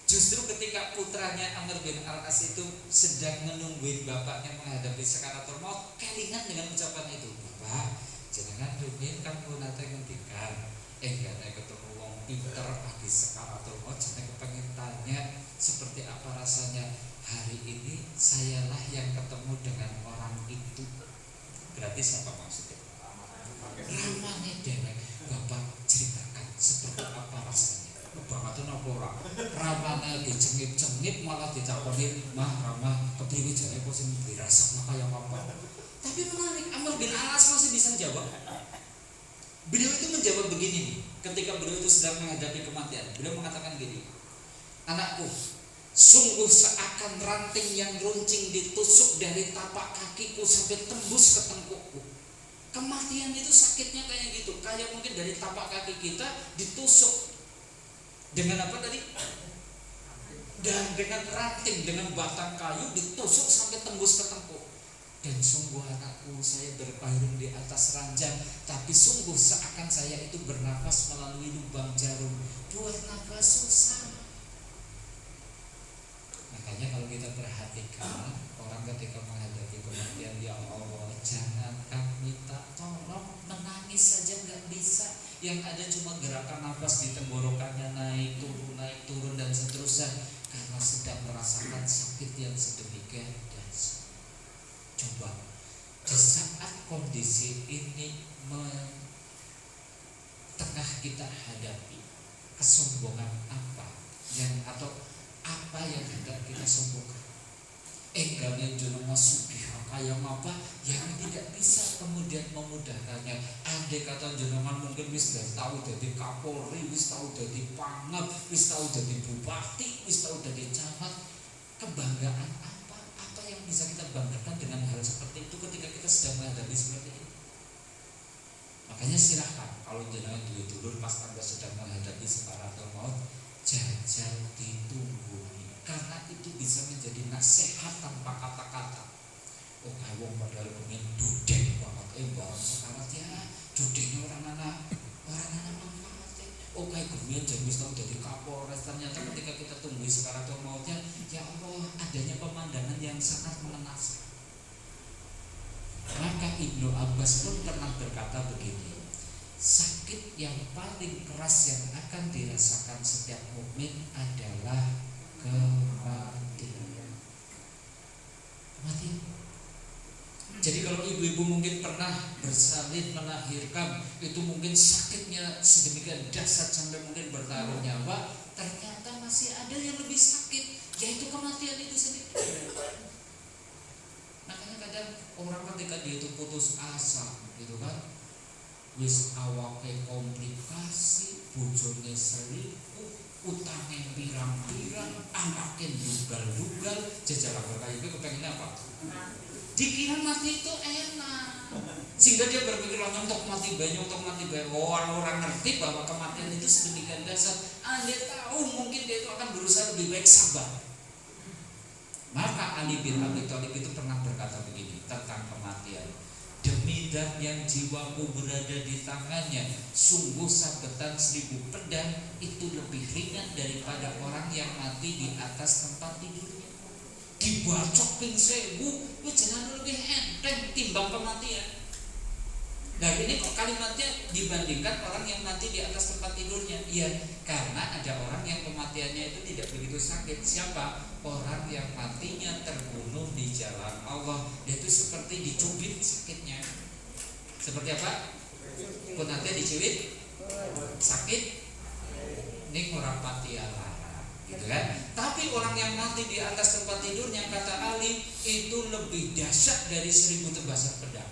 Justru ketika putranya Amr bin Al-As itu sedang menungguin bapaknya menghadapi sekaratul maut, kelingan dengan ucapan itu, Bapak, jangan rumin kamu nanti ngendikan, gak ketemu wong pinter lagi sekaratul maut, jangan kepengen tanya seperti apa rasanya. Hari ini sayalah yang ketemu dengan orang itu. Berarti siapa maksudnya? Ramane dewek. Bapak ceritakan seperti apa rasanya. Bapak itu napa ora? Ramane dicengip-cengip malah ditakoni, "Mah, Ramah, kepriwe jane kok sing dirasakno kaya apa?" Tapi menarik, Amr bin Al-As masih bisa jawab. Beliau itu menjawab begini nih, ketika beliau itu sedang menghadapi kematian. Beliau mengatakan gini, "Anakku, sungguh seakan ranting yang runcing ditusuk dari tapak kakiku sampai tembus ke tengkukku." Kematian itu sakitnya kayak gitu, kayak mungkin dari tapak kaki kita ditusuk dengan apa tadi? Dan dengan ranting, dengan batang kayu ditusuk sampai tembus ke tengkuk. Dan sungguh anakku, saya berbaring di atas ranjang, tapi sungguh seakan saya itu bernafas melalui lubang jarum. Buat nafas susah. Makanya kalau kita perhatikan orang ketika menghadapi kematian, ya Allah, jangankan minta tolong, menangis saja nggak bisa. Yang ada cuma gerakan nafas di tenggorokannya naik turun dan seterusnya, karena sedang merasakan sakit yang sedemikian dahsyat. Coba di saat kondisi ini tengah kita hadapi, kesombongan apa yang hendak kita sombongkan? Kalian jenama sugih kaya apa yang tidak bisa kemudian memudahkannya. Andai kata jenengan mungkin wis tahu jadi Kapolri, wis tahu jadi Pangap, wis tahu jadi Bupati, wis tahu jadi camat, kebanggaan apa yang bisa kita banggakan dengan hal seperti itu ketika kita sedang menghadapi seperti itu? Makanya silahkan kalau jenengan dulur pas Anda sedang menghadapi sekaratul maut, jajal ditunggu, karena itu bisa menjadi nasihat tanpa kata-kata. Oh, kayak wong padahal pengen dudek banget, barang sekarat ya, dudeknya orang anak manfaat. Oh, kayak kemudian jadi tahu dari Kapolres, ternyata ketika kita tunggu sekaratul mautnya, ya Allah, adanya pemandangan yang sangat mengenaskan. Maka Ibnu Abbas pun pernah berkata begini, sakit yang paling keras yang akan dirasakan setiap mukmin adalah kematian. Jadi kalau ibu-ibu mungkin pernah bersalin melahirkan, itu mungkin sakitnya sedemikian dahsyat sampai mungkin bertaruh nyawa, ternyata masih ada yang lebih sakit, yaitu kematian itu sendiri. Makanya kadang orang ketika dia itu putus asa, gitu kan, wis awake komplikasi, bojone selingkuh, utangnya pirang-pirang, anaknya dugal-dugal, jajal kayak itu kepengen apa? Dikira mati itu enak, sehingga dia berpikir untuk mati banyak. Orang-orang ngerti bahwa kematian itu sedemikian dahsyat. Anda tahu mungkin dia itu akan berusaha lebih baik sabar. Maka Ali bin Abi Thalib itu pernah berkata begini tentang kematian, Demi zat yang jiwamu berada di tangannya, sungguh sabetan 1000 pedang itu lebih ringan daripada orang yang mati di atas tempat tidurnya. Dibacok ping 1000 itu jenenge lebih enteng timbang kematian. Nah ini kok kalimatnya dibandingkan orang yang mati di atas tempat tidurnya? Iya, karena ada orang yang kematiannya itu tidak begitu sakit. Siapa? Orang yang matinya terbunuh di jalan Allah. Itu seperti dicubit sakitnya. Seperti apa? Pun nanti dicubit sakit. Ini orang mati alara, gitu kan? Tapi orang yang mati di atas tempat tidurnya, kata Ali, itu lebih dahsyat dari 1000 tebasan pedang.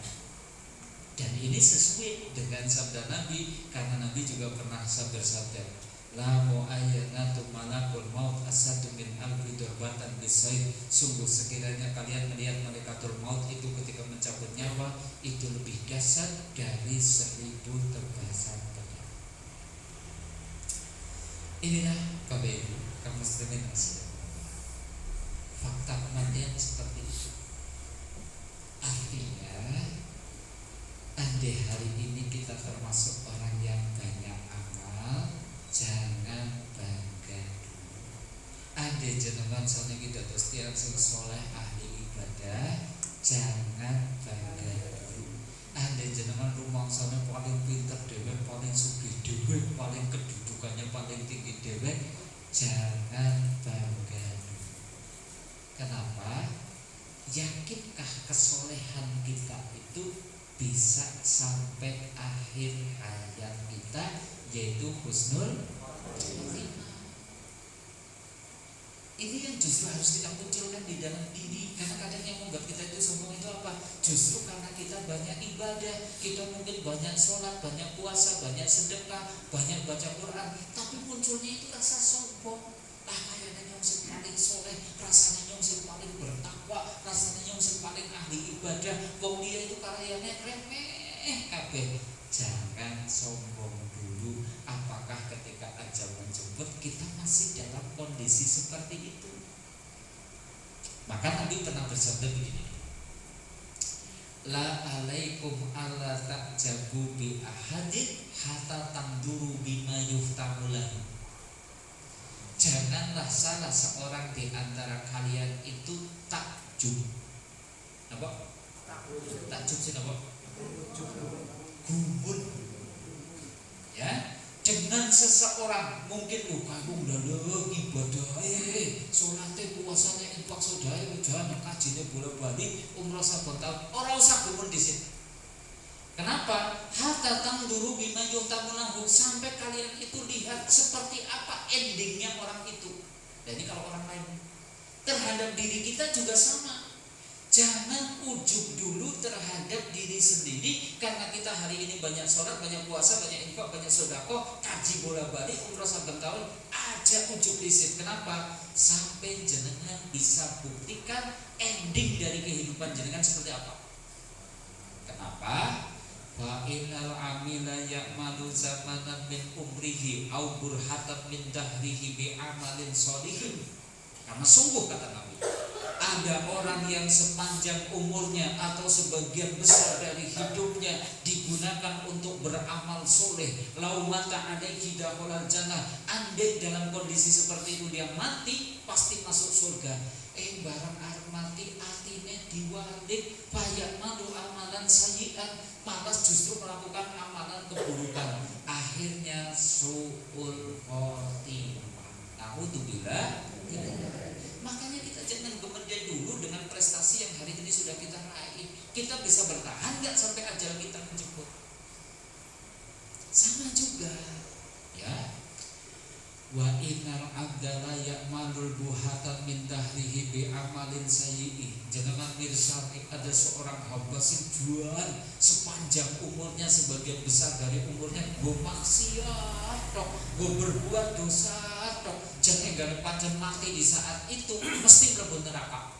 Dan ini sesuai dengan sabda Nabi, karena Nabi juga pernah bersabda, la mu'ayyanatu malakul maut asadu min alfi durbatan bisaid. Sungguh sekiranya kalian melihat malaikatul maut itu ketika mencabut nyawa, itu lebih dahsyat dari 1000 tebasan pedang. Inilah Bapak Ibu kaum muslimin asli, fakta kematian seperti itu. Artinya andai hari ini kita termasuk orang yang banyak amal, jangan bangga dulu. Andai jenengan soalnya kita terus tiang sing soleh ahli ibadah, jangan bangga dulu. Andai jenengan rumah soalnya paling pintar dewe, paling sugih dewe, paling kedudukannya paling tinggi dewe, jangan bangga dulu. Kenapa? Yakinkah kesolehan kita itu bisa sampai akhir hayat kita, yaitu husnul khotimah? Ini yang justru harus kita munculkan di dalam diri. Karena kadang yang membuat kita itu sombong itu apa? Justru karena kita banyak ibadah, kita mungkin banyak sholat, banyak puasa, banyak sedekah, banyak baca Quran, tapi munculnya itu rasa sombong. Kayaknya yang paling soleh, rasanya yang paling bertakwa, rasanya yang paling ahli ibadah, wong dia itu karyanya remeh kabeh. Jangan sombong dulu. Apakah ketika ajal menjemput kita masih dalam kondisi seperti itu? Maka Nabi pernah bersabda begini, la alaikum alla ta'jabu bi ahadin hatta tanduru bima yuftamulah. Janganlah salah seorang di antara kalian itu takjub. Apa? Takjub sih apa? Gumun. Ya, dengan seseorang mungkin kamu udah ibadah, sholatnya, puasanya, infak sodaya, jangan kajinya bola-balik, umroh saben tahun, orang usah gumun di sini. Kenapa? Hatta tanduru bima yuftamulahu, sampai kalian itu lihat seperti apa endingnya orang itu. Dan ini kalau orang lain, terhadap diri kita juga sama. Jangan ujub dulu terhadap diri sendiri. Karena kita hari ini banyak sholat, banyak puasa, banyak infak, banyak sedekah, kaji bola balik, umroh saben tahun, aja ujub lisit. Kenapa? Sampai jenengan bisa buktikan ending dari kehidupan jenengan seperti apa. Kenapa? Wa innal amila ya'malu zamanan min umrihi au burhatan min dahrihi bi amalin sholihin. Karena sungguh kata Nabi, ada orang yang sepanjang umurnya atau sebagian besar dari hidupnya digunakan untuk beramal soleh. Lau mata alaihi dakhalal jannah. Andai dalam kondisi seperti itu dia mati, pasti masuk surga. Barang arep mati atine diwalik, payak malu amalan sayyi'at, malas justru melakukan amalan keburukan. Akhirnya su'ul khotimah. Naudzubillah. Makanya kita jangan gemedia dulu dengan prestasi yang hari ini sudah kita raih. Kita bisa bertahan nggak sampai ajal kita menjemput? Sama juga, ya. Wa innal abdala ya'malul buhatan min dahrihi bi amalin sayyi'i. Jangan mirsani, ada seorang hamba sing jual sepanjang umurnya, sebagian besar dari umurnya go maksiat tok, go berbuat dosa tok. Jangan gak pancen mati di saat itu mesti mlebu neraka.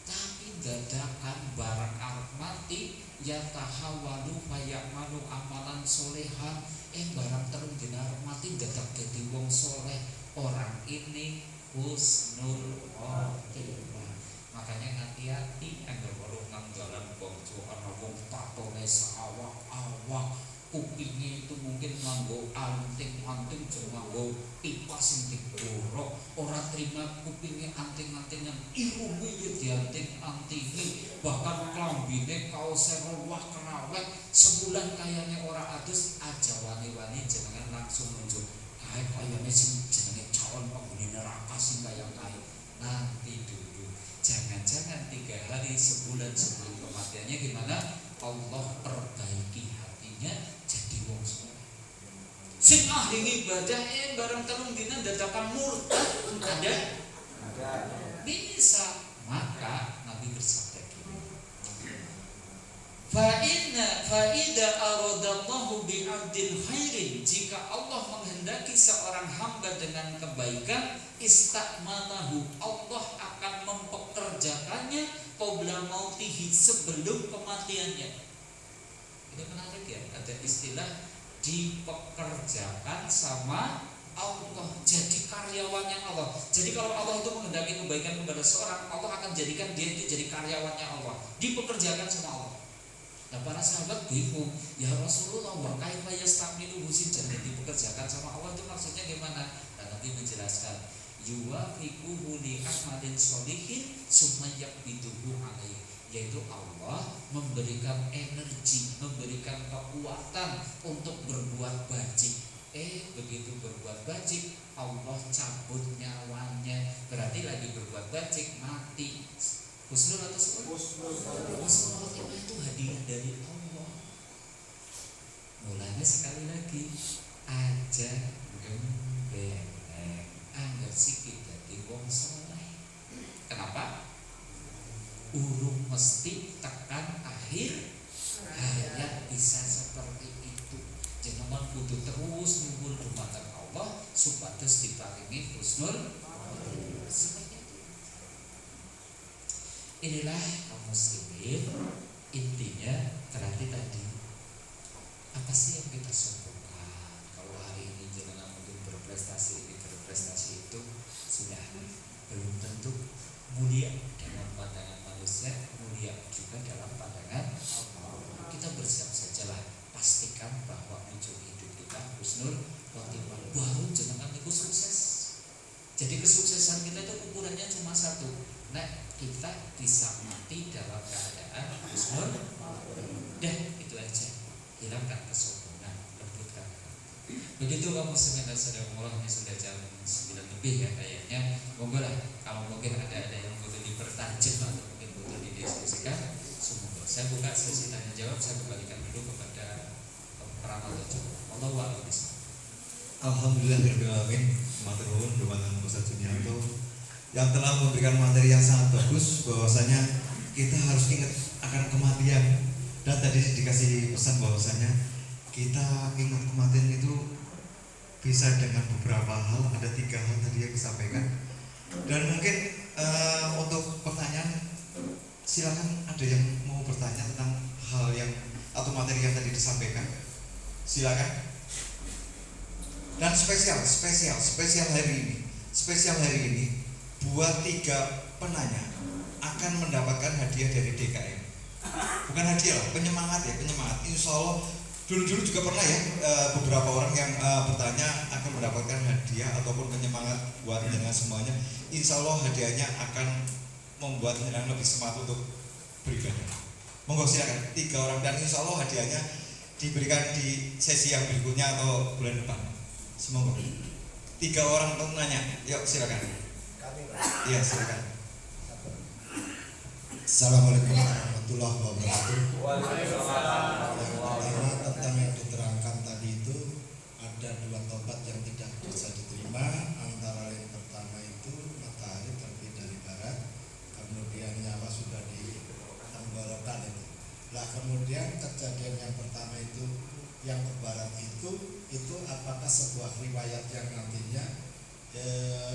Tapi dadakan barang arep mati ya tahawalu fayamalu amalan solehan. Barang terus dinar mati dadak jadi wong soleh. Orang ini husnul khotimah. Makanya hati-hati anggar weruh nang dalan bangsa ana wong tatone saawak-awak, kupinge itu mungkin nganggo anting-anting jeng nganggo pipa sing digorok, ora terima kupinge anting-antingan, irunge ya dianting-antingi, bahkan klambine kaose rewah kerawet, sebulan kayane ora adus, aja wani-wani jenengan langsung nunjuk kae kayane sing jenenge calon penghuni neraka sing kaya kae. Nanti dulu, jangan-jangan 3 hari sebulan sebelum kematiannya gimana? Allah perbaiki hatinya jadi wong saleh. Sing ahli ibadah bareng telung dina dadakan murtad ada? Bisa. Maka Nabi bersabda gini. Fa'ida aradallahu bi'abdin khairin, jika Allah menghendaki seorang hamba dengan kebaikan, istakmanahu, Allah akan mempekerjakannya qabla mautihi, sebelum kematiannya. Ini menarik ya, ada istilah dipekerjakan sama Allah, jadi karyawannya Allah. Jadi kalau Allah itu menghendaki kebaikan kepada seorang, Allah akan jadikan dia itu jadi karyawannya Allah, dipekerjakan sama Allah. Nah para sahabat bingung, ya Rasulullah, wa kaifa yastamilu husin, jadi dipekerjakan sama Allah itu maksudnya gimana? Nah Nabi menjelaskan, yuwafiquhu li amalin sholihin summa yaqbiduhu alaihi, yaitu Allah memberikan energi, memberikan kekuatan untuk berbuat bajik. Begitu berbuat bajik, Allah cabut nyawanya, berarti lagi berbuat bajik mati. Husnul atau su'ul? Husnul khotimah itu hadiah dari Allah. Mulanya sekali lagi, aja gembeng anggar sikit dadi wong saleh. Kenapa? Urung mesti tekan akhir hayat bisa seperti itu. Jenengan kudu terus nyuwun dumateng Allah supados diparingi husnul khotimah. Inilah kaum muslimin, intinya berarti tadi apa sih yang kita sombongkan? Kalau hari ini jenengan mungkin berprestasi ini berprestasi itu, sudah belum tentu mulia dalam pandangan manusia, mulia juga dalam pandangan Allah. Kita bersiap sajalah, pastikan bahwa ujung hidup kita husnul khotimah, baru jenengan itu sukses. Jadi kesuksesan kita itu ukurannya cuma satu. Nah, kita bisa mati dalam keadaan husnul. Dah, itu aja. Hilangkan kesombongan, lembutkan hati. Begitu kamu sebenarnya sudah mulai, sudah jam 9 lebih ya kayaknya. Monggo lah, kalau mungkin ada yang butuh dipertajam atau mungkin butuh didiskusikan, semoga saya buka sesi tanya jawab. Saya kembalikan dulu kepada Pramatojo. Allahu a'lam bishawab. Alhamdulillahirabbil alamin. Matur nuwun dumateng Ustaz Junianto yang telah memberikan materi yang sangat bagus, bahwasanya kita harus ingat akan kematian. Dan tadi dikasih pesan bahwasanya kita ingat kematian itu bisa dengan beberapa hal. Ada 3 hal tadi yang disampaikan. Dan mungkin untuk pertanyaan, silakan ada yang mau bertanya tentang hal yang atau materi yang tadi disampaikan. Silakan. Dan spesial hari ini buat 3 penanya akan mendapatkan hadiah dari DKM. Bukan hadiah lah, penyemangat. Insya Allah dulu juga pernah ya beberapa orang yang bertanya akan mendapatkan hadiah ataupun penyemangat buat jenengan semuanya. Insya Allah hadiahnya akan membuat jenengan lebih semangat untuk beribadah. Monggo silakan 3 orang, dan insya Allah hadiahnya diberikan di sesi yang berikutnya atau bulan depan. Semoga 3 orang penanya. Yuk silakan. Iya silakan. Assalamualaikum warahmatullahi wabarakatuh. Yang pertama tentang yang diterangkan tadi itu ada 2 tobat yang tidak bisa diterima. Antara yang pertama itu matahari terbit dari barat, kemudian nyawa sudah di tenggorokan itu. Nah kemudian kejadian yang pertama itu yang ke barat itu apakah sebuah riwayat yang nantinya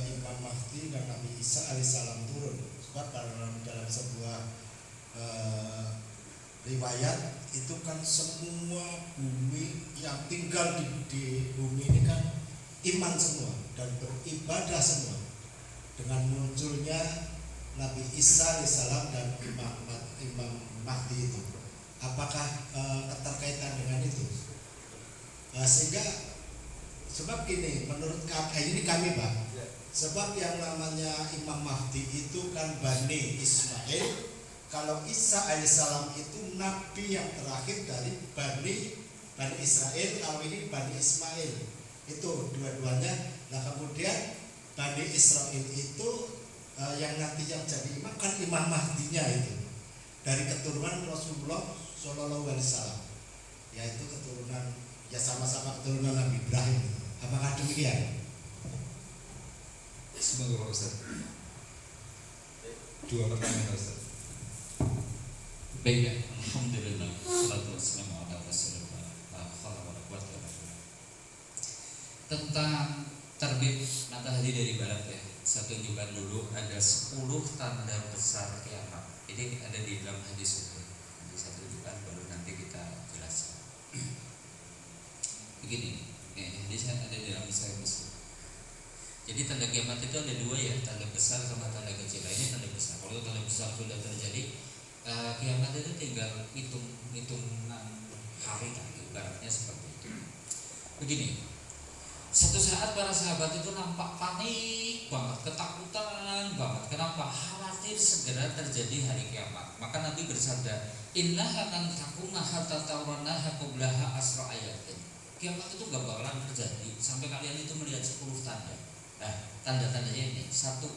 Imam Mahdi dan Nabi Isa alaihissalam turun? Sebab dalam sebuah riwayat itu kan semua bumi yang tinggal di bumi ini kan iman semua dan beribadah semua. Dengan munculnya Nabi Isa alaihissalam dan Imam Mahdi itu, apakah keterkaitan dengan itu? Sehingga sebab gini, menurut ini kami Pak, sebab yang namanya Imam Mahdi itu kan Bani Ismail. Kalau Isa alaihissalam itu nabi yang terakhir dari Bani Israel, kalau ini Bani Ismail. Itu dua-duanya. Nah kemudian Bani Israel itu yang nanti yang jadi imam kan Imam Mahdinya itu dari keturunan Rasulullah Shallallahu Alaihi Wasallam, yaitu keturunan ya sama-sama keturunan Nabi Ibrahim. Apakah demikian? Semoga Pak Ustaz. Dua pertanyaan Ustaz. Baik ya, alhamdulillah. Wassalatu wassalamu ala Rasulillah. La haula wala quwwata illa billah. Tentang terbit matahari dari barat ya. Saya tunjukkan dulu ada 10 tanda besar kiamat. Ini ada di dalam hadis itu. Nanti saya tunjukkan baru nanti kita jelaskan. Begini, hadis ada di dalam Sahih Muslim. Jadi tanda kiamat itu ada dua ya, tanda besar sama tanda kecil. Ini tanda besar. Kalau tanda besar sudah terjadi, kiamat itu tinggal hitungan hari kan, ibaratnya seperti itu. Begini, satu saat para sahabat itu nampak panik banget, ketakutan banget. Kenapa? Khawatir segera terjadi hari kiamat. Maka Nabi bersabda, innaha lan takuna hatta tarawnaha qablaha asra ayatin. Kiamat itu gak bakalan terjadi sampai kalian itu melihat 10 tanda. Nah, tanda-tandanya ini. Satu,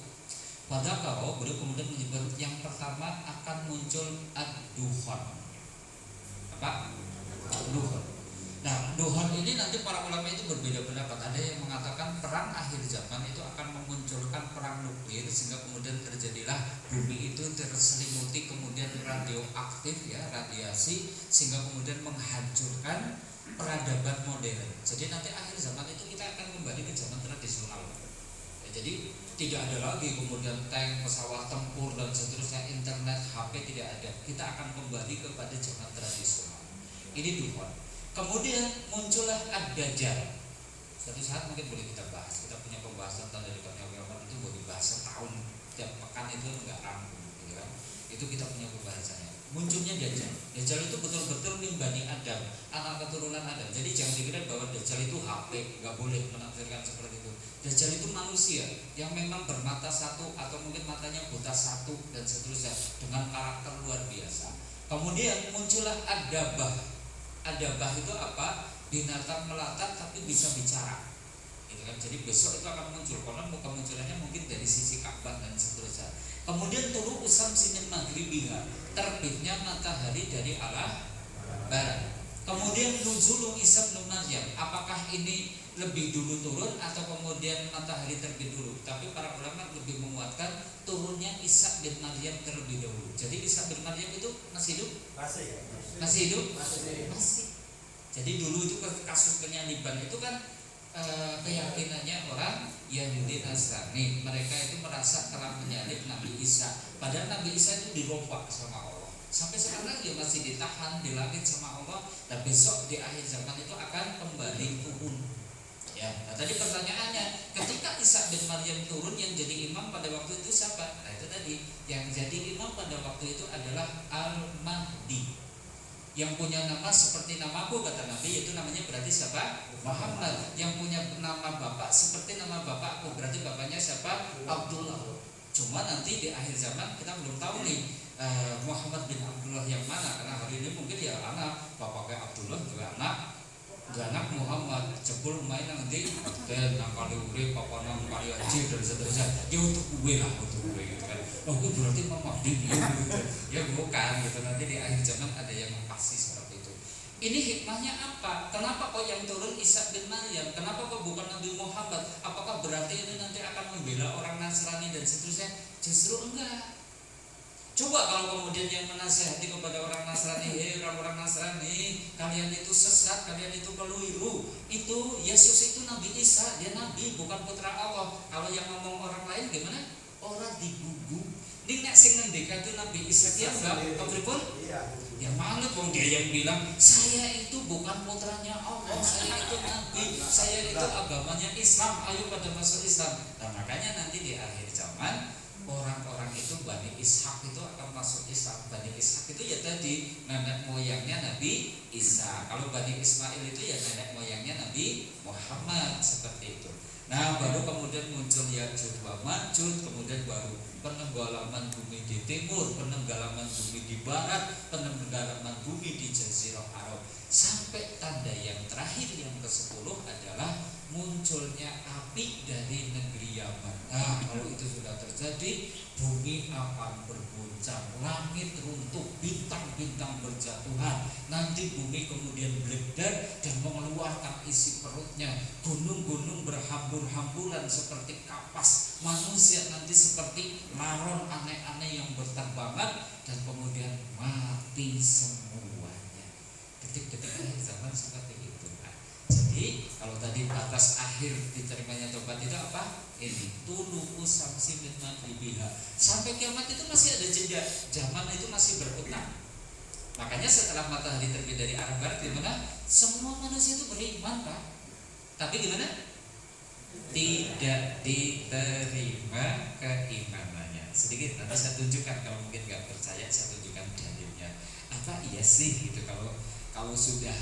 pada kau beliau kemudian menyebut yang pertama akan muncul ad-duhan. Apa? Duhan. Nah, duhan ini nanti para ulama itu berbeda pendapat. Ada yang mengatakan perang akhir zaman itu akan memunculkan perang nuklir sehingga kemudian terjadilah bumi itu terselimuti kemudian radioaktif ya, radiasi sehingga kemudian menghancurkan peradaban modern. Jadi nanti akhir zaman itu kita akan kembali ke zaman tradisional. Jadi tidak ada lagi kemudian tank, pesawat tempur dan seterusnya, internet, HP tidak ada. Kita akan kembali kepada zaman tradisional. Ini Tuhan. Kemudian muncullah ad-dajjal. Suatu saat mungkin boleh kita bahas. Kita punya pembahasan tentang dari kiamat itu boleh bahas setahun, tiap pekan itu enggak rampung, gitu kan? Itu kita punya pembahasannya. Munculnya Dajjal. Dajjal itu betul-betul min Bani Adam, anak keturunan Adam. Jadi jangan dikira bahwa Dajjal itu HP, nggak boleh menafsirkan seperti itu. Dajjal itu manusia yang memang bermata satu atau mungkin matanya buta satu dan seterusnya dengan karakter luar biasa. Kemudian muncullah Ad-Dabah. Ad-Dabah itu apa? Binatang melata tapi bisa bicara. Gitu kan? Jadi besok itu akan muncul. Karena muka munculannya mungkin dari sisi Ka'bah dan seterusnya. Kemudian tulu usam sinin maghribiha, terbitnya matahari dari arah barat. Kemudian nuzulu Isa bin Maryam, apakah ini lebih dulu turun atau kemudian matahari terbit dulu? Tapi para ulama lebih menguatkan turunnya Isa bin Maryam terlebih dahulu. Jadi Isa bin Maryam itu masih hidup? Masih hidup? Masih. Jadi dulu itu kasus penyaliban itu kan keyakinannya orang Yahudi Nasrani, mereka itu merasa telah menyalib Nabi Isa. Padahal Nabi Isa itu dirobak sama Allah. Sampai sekarang dia masih ditahan di langit sama Allah. Dan besok di akhir zaman itu akan kembali turun. Ya, nah tadi pertanyaannya, ketika Isa bin Maryam turun, yang jadi imam pada waktu itu siapa? Nah itu tadi, yang jadi imam pada waktu itu adalah Al-Mahdi. Yang punya nama seperti namaku kata Nabi, yaitu namanya berarti siapa? Muhammad. Yang punya nama bapak seperti nama bapakku, berarti bapaknya siapa? Abdullah. Cuma nanti di akhir zaman kita belum tahu nih Muhammad bin Abdullah yang mana, karena hari ini mungkin ya anak bapaknya Abdullah juga anak Muhammad jebul main nanti dan kali urip papa nang kali aji dan seterusnya ya untuk gue lah, untuk gue gitu kan. Oh gue berarti Muhammad gitu ya bukan gitu. Nanti di akhir zaman ada yang pasti seperti itu. Ini hikmahnya apa? Kenapa kok yang turun Isa bin Maryam? Kenapa kok bukan Nabi Muhammad? Apakah berarti ini nanti akan membela orang Nasrani dan seterusnya? Justru enggak. Coba kalau kemudian yang menasihati kepada orang Nasrani, orang-orang Nasrani, kalian itu sesat, kalian itu keliru. Itu Yesus itu Nabi Isa, dia Nabi bukan putra Allah. Kalau yang ngomong orang lain gimana? Orang digugu. Ini nek sing ngendika itu Nabi Isa dia enggak kepripun? Ya mana wong dia yang bilang saya itu bukan putranya Allah, saya itu Nabi, saya itu agamanya Islam, ayo pada masuk Islam. Nah makanya nanti di akhir zaman orang-orang itu Bani Ishak itu akan masuk Islam. Bani Ishak itu ya tadi nenek moyangnya Nabi Isa. Kalau Bani Ismail itu ya nenek moyangnya Nabi Muhammad, seperti itu. Nah, baru kemudian muncul Ya'juj wa Ma'juj, kemudian baru penenggelaman bumi di timur, penenggelaman bumi di barat, penenggelaman bumi di Jazirah Arab. Sampai tanda yang terakhir yang ke-10 adalah munculnya api dari negeri Yaman. Nah, kalau itu sudah terjadi, bumi akan berguncang, langit runtuh, bintang-bintang berjatuhan. Nanti bumi kemudian meledak dan mengeluarkan isi perutnya. Gunung-gunung berhambur-hamburan seperti kapas. Manusia nanti seperti laron aneh-aneh yang berterbangan dan kemudian mati semuanya. Detik-detik akhir zaman seperti itu. Jadi kalau tadi batas akhir diterimanya tobat itu apa? Ini tulu'u samsi min maghribiha. Sampai kiamat itu masih ada jeda. Zaman itu masih berutang. Makanya setelah matahari terbit dari arah barat, gimana? Semua manusia itu beriman, Pak. Tapi gimana? Tidak diterima keimanannya. Sedikit nanti saya tunjukkan, kalau mungkin nggak percaya saya tunjukkan dalilnya. Apa iya sih gitu kalau sudah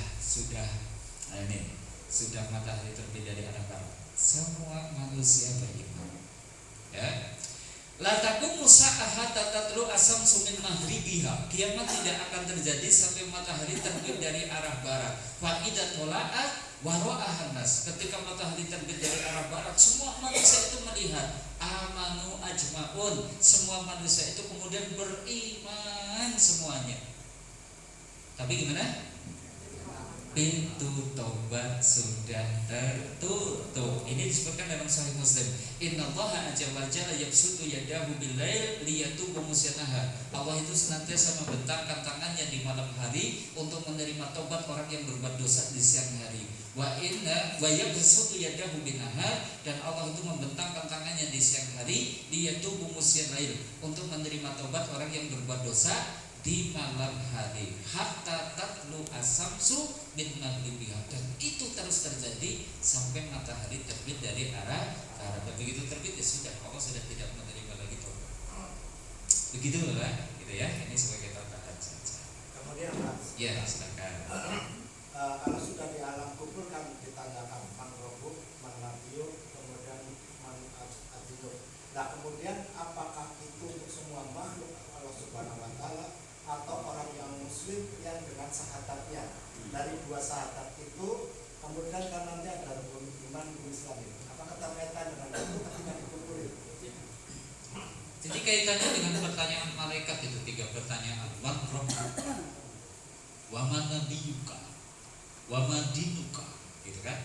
ini sudah matahari terbit dari arah barat, semua manusia beriman. Ya. La taqumu sa'ah tatlu asamsu min maghribiha. Kiamat tidak akan terjadi sampai matahari terbit dari arah barat. Fa idza tala'at wa ra'ahan nas. Ketika matahari terbit dari arah barat, semua manusia itu melihat. Amanu ajmaun. Semua manusia itu kemudian beriman semuanya. Tapi gimana? Pintu taubat sudah tertutup. Ini disebutkan dalam Sahih Muslim. Innallaha azza wa jalla yabsutu yadahu bil-lail liyatubu musyanaha. Allah itu senantiasa membentangkan tangannya di malam hari untuk menerima taubat orang yang berbuat dosa di siang hari. Wa yabsutu yadahu bin-nahar, dan Allah itu membentangkan tangannya di siang hari liyatubu musyanaha, untuk menerima taubat orang yang berbuat dosa di malam hari, hatta tatlu asamsu min maghribiha, dan itu terus terjadi sampai matahari terbit dari arah barat. Begitu terbit ya sudah, Allah sudah tidak menerima lagi taubat. Begitu lah, gitu ya. Ini sebagai tambahan saja. Kemudian Mas, Ya, silakan. kalau sudah di alam kubur kan ditanyakan man robbuk, man nabiyyu, kemudian man adiluk. Nah, kemudian apakah itu untuk semua makhluk Allah Subhanahu wa taala atau orang yang muslim yang dengan syahadatnya? Dari dua syahadat itu kemudian kan nanti ada rukun iman, rukun Islam. Apakah terkaitan dengan itu ketika dikubur itu? Jadi kaitannya dengan pertanyaan malaikat itu, 3 pertanyaan. Man rabbuka, wa man nabiyuka, wa ma dinuka, gitu kan?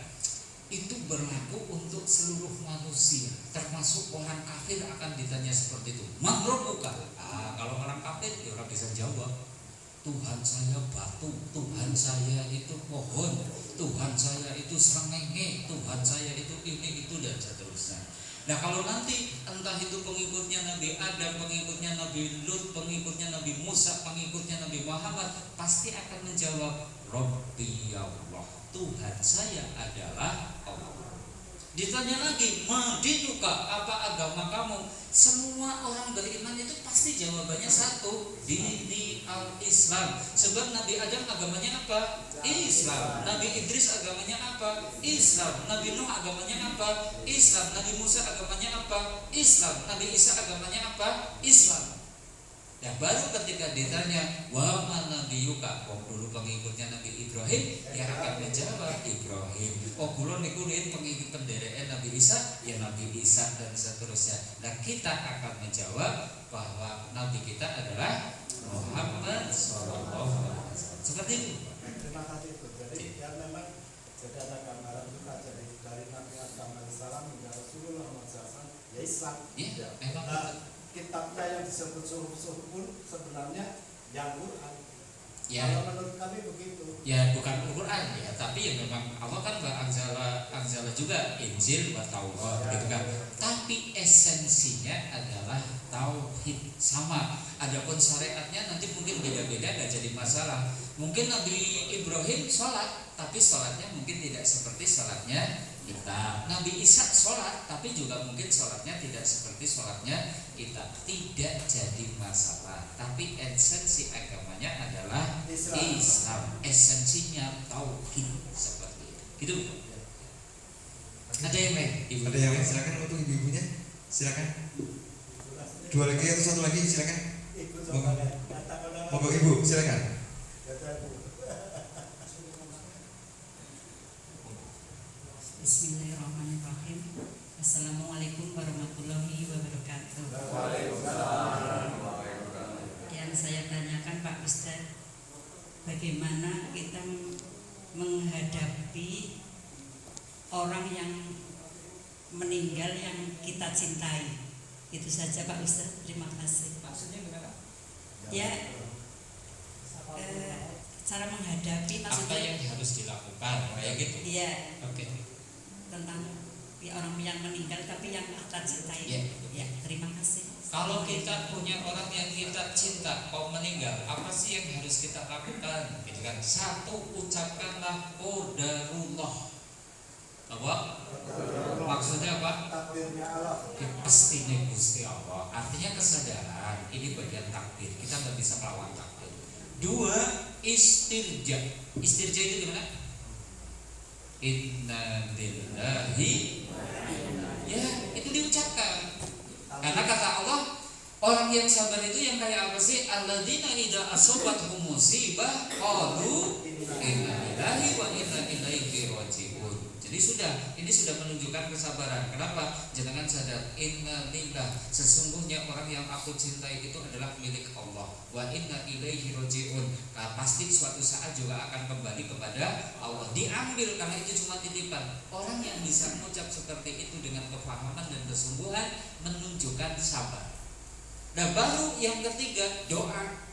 Itu berlaku untuk seluruh manusia, termasuk orang kafir akan ditanya seperti itu. Man rabbuka? Kalau orang kafir ya orang bisa jawab, Tuhan saya batu, Tuhan saya itu pohon, Tuhan saya itu srengenge, Tuhan saya itu ini itu dan seterusnya. Nah, kalau nanti entah itu pengikutnya Nabi Adam, pengikutnya Nabi Lut, pengikutnya Nabi Musa, pengikutnya Nabi Muhammad, pasti akan menjawab Rabbi Allah, Tuhan saya adalah Allah. Ditanya lagi, madinuka, apa agama kamu? Semua orang beriman itu pasti jawabannya satu, dini al-Islam. Sebab Nabi Adam agamanya apa? Islam. Nabi Idris agamanya apa? Islam. Nabi Nuh agamanya apa? Islam. Nabi Musa agamanya apa? Islam. Nabi Isa agamanya apa? Islam. Dan baru ketika ditanya wa man nabiyuka, dulu pengikutnya Nabi Ibrahim, yang akan menjawab Ibrahim. Kula niku pengikut penderek Nabi Isa, ya Nabi Isa dan seterusnya. Dan kita akan menjawab bahwa Nabi kita adalah Muhammad sallallahu alaihi wasallam. Seperti itu. Terima kasih. Jadi ya memang jadi ada gambaran juga dari Nabi Adam alaihissalam hingga Rasulullah SAW, ya Islam. Ya, memang kitabnya yang disebut suhuf pun sebenarnya yang Quran. Ya. Kalau menurut kami begitu. Ya bukan Al-Quran ya, tapi ya memang Allah kan Anzala juga Injil wa Taurat gitu kan. Tapi esensinya adalah tauhid sama. Adapun syariatnya nanti mungkin beda-beda, nggak jadi masalah. Mungkin Nabi Ibrahim sholat, tapi sholatnya mungkin tidak seperti sholatnya kita. Nabi Isa sholat, tapi juga mungkin sholatnya tidak seperti sholatnya kita. Tidak jadi masalah. Tapi esensi agamanya adalah Islam. Esensinya tauhid seperti itu. Gitu. Ada yang lain? Ibu. Ada yang lain? Silakan untuk ibu-ibunya. Silakan. Dua lagi atau satu lagi? Silakan. Monggo ibu, silakan. Bismillahirrahmanirrahim. Assalamualaikum warahmatullahi wabarakatuh. Yang saya tanyakan Pak Ustadz, bagaimana kita menghadapi orang yang meninggal yang kita cintai? Itu saja Pak Ustadz, terima kasih. Maksudnya gimana? Ya, cara menghadapi Apa maksudnya yang harus dilakukan? Kayak gitu. iya, Oke. tentang ya, orang yang meninggal tapi yang kita cintai. Iya. Ya, terima kasih. Kalau kita punya orang yang kita cinta kok meninggal, apa sih yang harus kita lakukan? Gitu kan. Satu, ucapkanlah qadarullah. Apa? Maksudnya apa? Pastinya Gusti Allah. Artinya kesadaran ini bagian takdir. Kita nggak bisa melawan takdir. Dua, istirja. Istirja itu gimana? Inna lillahi. Ya, itu diucapkan. Karena kata Allah, orang yang sabar itu yang kayak apa sih? Alladzina idza asobathum musibah qalu inna lillahi wa inna ilaihi raji'un. Jadi ini sudah menunjukkan kesabaran. Kenapa? Jangan sadar, inna lillah, sesungguhnya orang yang aku cintai itu adalah milik Allah. Wa inna ilaihi raji'un. Pasti suatu saat juga akan kembali kepada Allah. Diambil karena itu cuma titipan. Orang yang bisa mengucap seperti itu dengan kefahaman dan kesungguhan menunjukkan sabar. Nah, baru yang ketiga, doa.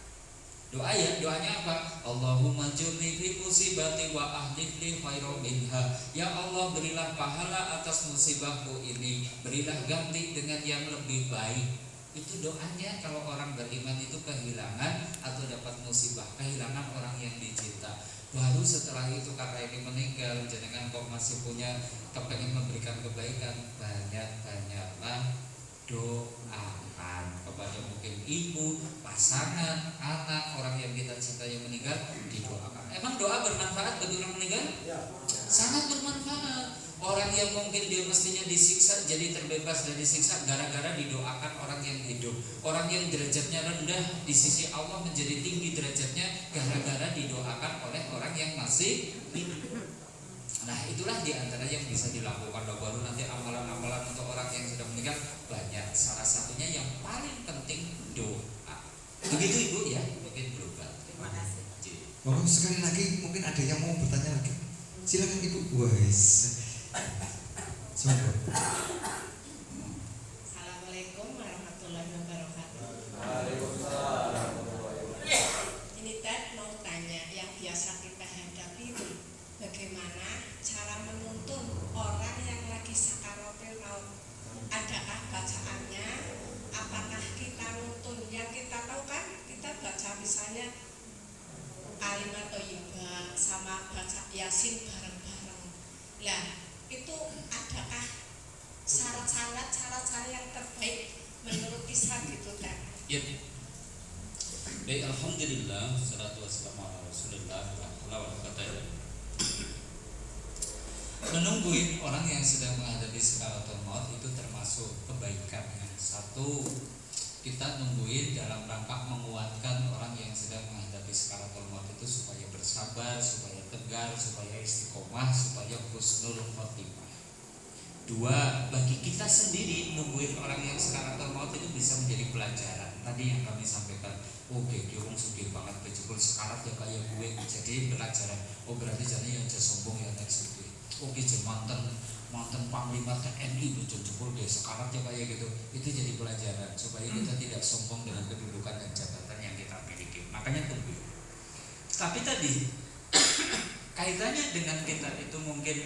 Doa ya, doanya apa? Allahumma jurni fi musibati wa ahlif li khairan minha. Ya Allah, berilah pahala atas musibahku ini, berilah ganti dengan yang lebih baik. Itu doanya kalau orang beriman itu kehilangan atau dapat musibah, kehilangan orang yang dicinta. Baru setelah itu karena ini meninggal, jangan kok masih punya kepengen memberikan kebaikan, banyak-banyaklah doakan kepada mungkin ibu, pasangan, anak, orang yang kita cintai yang meninggal, didoakan. Emang doa bermanfaat bagi orang meninggal? Sangat bermanfaat. Orang yang mungkin dia mestinya disiksa jadi terbebas dari siksa gara-gara didoakan orang yang hidup. Orang yang derajatnya rendah di sisi Allah menjadi tinggi derajatnya gara-gara didoakan oleh orang yang masih hidup. Nah, itulah diantara yang bisa dilakukan. Baru nanti amalan-amalan untuk orang yang sudah meninggal banyak. Salah satunya yang paling penting doa. Begitu Ibu ya, mungkin berubah. Terima kasih. Oh, sekali lagi mungkin ada yang mau bertanya lagi. Silakan Ibu. Wes. Semoga. Assalamualaikum warahmatullahi wabarakatuh. Ini Ted mau tanya, yang biasa kita hadapi itu bagaimana cara menuntun orang yang lagi sakaratul maut? Adakah bacaannya? Apakah kita nuntun? Yang kita tahu kan kita baca misalnya kalimat thayyibah sama baca Yasin bareng-bareng. Lah, itu adakah syarat-syarat yang terbaik menurut Islam gitu kan? Ya. Baik, alhamdulillah, salatu wassalamu ala Rasulillah, menungguin orang yang sedang menghadapi sakaratul maut itu termasuk kebaikan. Satu, kita nungguin dalam rangka menguatkan orang yang sedang menghadapi sakaratul maut itu supaya bersabar, supaya tegar, supaya istiqomah, supaya husnul khotimah. Dua, bagi kita sendiri nungguin orang yang sakaratul maut itu bisa menjadi pelajaran. Tadi yang kami sampaikan, oh gede orang sugih banget kejebul sekarat ya kayak gue, jadi pelajaran. Oh berarti jadi yang sombong ya naik sugih. Oh gede mantan panglima TNI betul-betul dia sekarat ya kayak gitu. Itu jadi pelajaran supaya kita tidak sombong dengan kedudukan dan jabatan yang kita miliki. Makanya tunggu. Tapi tadi kaitannya dengan kita itu mungkin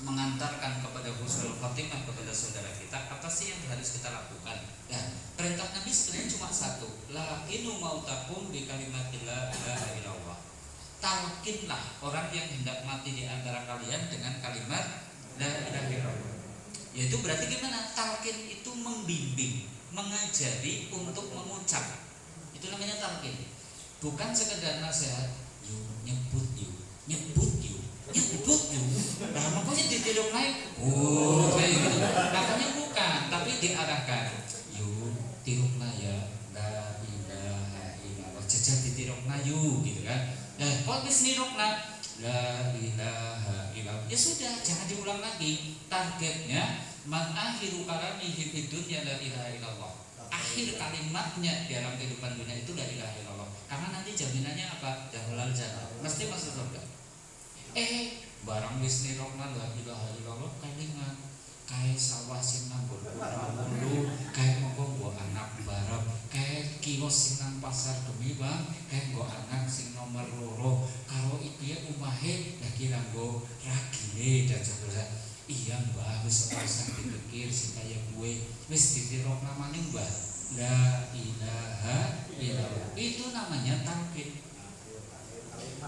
mengantarkan kepada husnul khotimah kepada saudara kita, apa sih yang harus kita lakukan? Nah, perintah Nabi sebenarnya cuma satu, laqinu mautakum bi kalimatillah la ilaha illallah. Talkinlah orang yang hendak mati di antara kalian dengan kalimat La ilaha illallah. Yaitu berarti gimana? Talqin itu membimbing, mengajari untuk mengucap. Itu namanya talqin. Bukan sekedar nasihat, yuk nyebut yuk, nyebut yuk, nyebut yuk. Nah, makanya ditiru naik. Oh, kayak gitu. Makanya bukan, tapi diarahkan. Yuk, tirukna ya, la ilaha illallah. Jajal ditirukna yuk, gitu kan. Nah, kalau disnirukna la ilaha illallah. Ya sudah, jangan diulang lagi. Targetnya man akhiru kalamihi fid dunya la ilaha illallah. Akhir kalimatnya dalam kehidupan dunia itu la ilaha illallah. Karena nanti jaminannya apa? Dakhulal jannah. Mesti masuk surga. Barang wis nirokna la ilaha illallah kalimat kae sawah sing nanggon ulu, kae monggo nggo anak barep, kae kios sing nang pasar Demi Bang, kae nggo anak sing nomor loro, karo iki umahe lagi nggo ragine dan seterusnya. Iya Mbah, wis ora usah dipikir sing kaya gue, wis ditirokna maning Mbah. La ilaha illallah. Itu namanya talqin.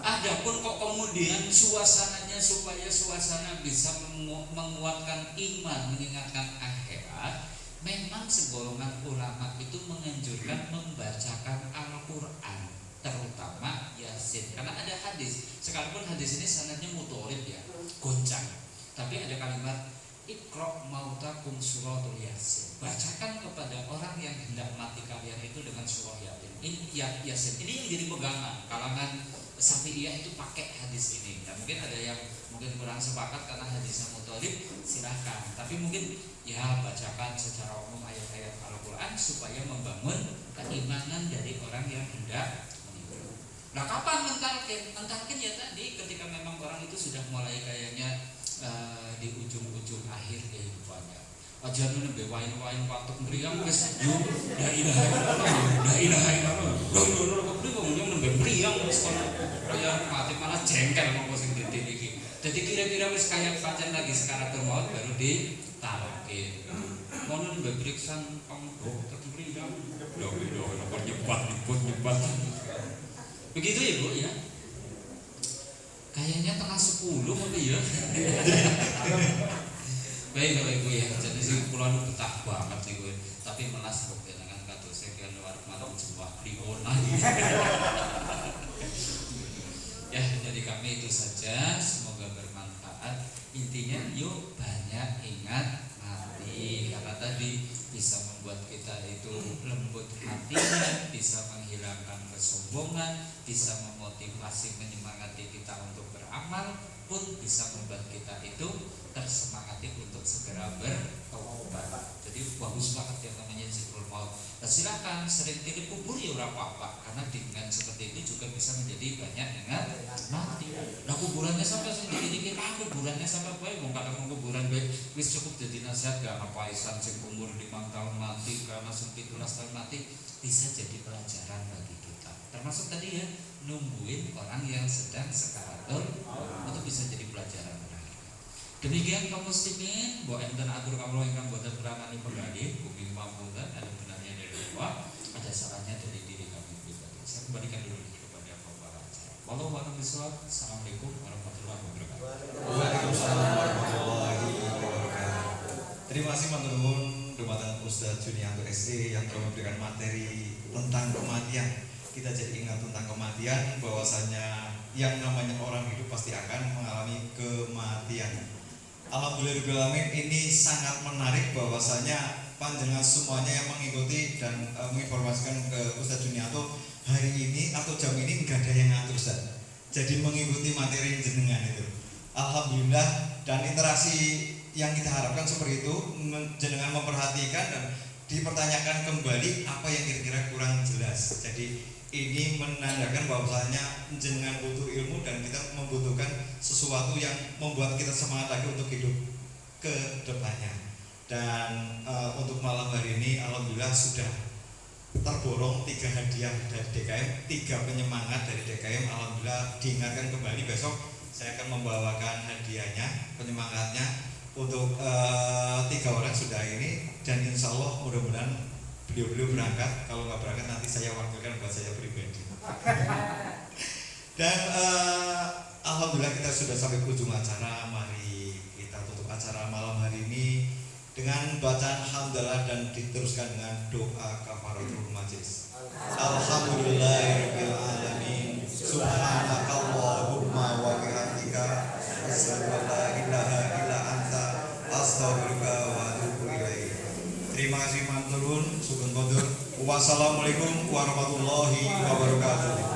Adapun kok kemudian suasananya supaya suasana bisa menguatkan iman, mengingatkan akhirat, memang segolongan ulama itu menganjurkan membacakan Al-Quran, terutama Yasin. Karena ada hadis, sekalipun hadis ini sanadnya mutolib ya, goncang. Tapi ada kalimat Iqra' mautakum suratul Yasin. Bacakan kepada orang yang hendak mati kalian itu dengan surah Yasin. Ini yang jadi pegangan kalangan Syafi'iyah itu pakai hadis ini. Dan mungkin ada yang mungkin kurang sepakat karena hadisnya mutolib, silahkan. Tapi mungkin ya bacakan secara umum ayat-ayat Al-Quran supaya membangun keimanan dari orang yang hendak meninggal. Nah, kapan mentalkin? Mentalkin ya tadi ketika memang orang itu sudah mulai kayaknya di ujung-ujung akhir kehidupannya. Aja nembe wain-wain patok mriyang wis yo la ilaha illallah, la ilaha illallah. Lho kok priwo nembe mriyang wis kono kaya mati malah jengkel mongko sing dite iki. Dadi kira-kira wis kaya pancen lagi sekaratul maut baru ditalake. Mono nembe periksan panggo tek mriyang. Lho kok nyebat. Begitu ya Bu ya. Kayaknya tengah 10 apa ya? Baik Bapak Ibu ya, jadi sih pulau betah banget sih gue. Tapi melas bukti dengan kata sekian luar malam sebuah pribona. Ya, jadi kami itu saja. Semoga bermanfaat. Intinya yuk banyak ingat mati. Karena tadi bisa membuat kita itu lembut hatinya, bisa menghilangkan kesombongan, bisa memotivasi, menyemangati kita untuk beramal, pun bisa membuat kita itu tersemangati untuk segera bertobat. Jadi bagus banget yang namanya zikrul maut. Nah, silakan sering tilik kubur ya ora apa-apa, karena dengan seperti itu juga bisa menjadi banyak ingat mati. Nah, kuburannya sampai sendiri-sendiri, kuburannya sampai bae wong kadang kuburan bae wis cukup jadi nasihat gak ngapaisan sing umur 5 tahun mati karena 17 tahun mati, bisa jadi pelajaran bagi kita. Termasuk tadi ya, nungguin orang yang sedang sekaratul itu bisa jadi pelajaran berharga. Demikian kaum muslimin, bahwa enten atur kamu ingkang boten berangani penggali, bumi mampunten, ada benarnya dari Allah, ada salahnya dari diri kami pribadi. Saya kembalikan dulu kepada Bapak Raja. Wallahu a'lam bishawab. Assalamualaikum warahmatullahi wabarakatuh. Waalaikumsalam warahmatullahi wabarakatuh. Terima kasih teman-teman dumateng Ustaz Junianto SE yang telah memberikan materi tentang kematian. Kita jadi ingat tentang kematian, bahwasanya yang namanya orang hidup pasti akan mengalami kematian. Alhamdulillahirrahmanirrahim, ini sangat menarik bahwasanya panjenengan semuanya yang mengikuti dan menginformasikan ke Ustaz Junianto hari ini atau jam ini nggak ada yang ngatur Ustaz. Jadi mengikuti materi jenengan itu. Alhamdulillah, dan interaksi yang kita harapkan seperti itu, jenengan memperhatikan dan dipertanyakan kembali apa yang kira-kira kurang jelas. Jadi ini menandakan bahwasanya jenengan butuh ilmu dan kita membutuhkan sesuatu yang membuat kita semangat lagi untuk hidup ke depannya. Dan untuk malam hari ini alhamdulillah sudah terborong 3 hadiah dari DKM, 3 penyemangat dari DKM. Alhamdulillah diingatkan kembali besok saya akan membawakan hadiahnya, penyemangatnya untuk 3 orang sudah ini, dan insya Allah mudah-mudahan beliau berangkat. Kalau nggak berangkat nanti saya wakilkan buat saya pribadi. Dan alhamdulillah kita sudah sampai ke ujung acara. Mari kita tutup acara. acara malam hari ini dengan bacaan hamdalah dan diteruskan dengan doa kafaratul majlis. Alhamdulillahirabbil alamin. Subhanakallahumma wa bihamdika asyhadu an la ilaha illa anta astaghfiruka wa atubu ilaik. Terima kasih manturun sugeng kondur. Wassalamualaikum warahmatullahi wabarakatuh.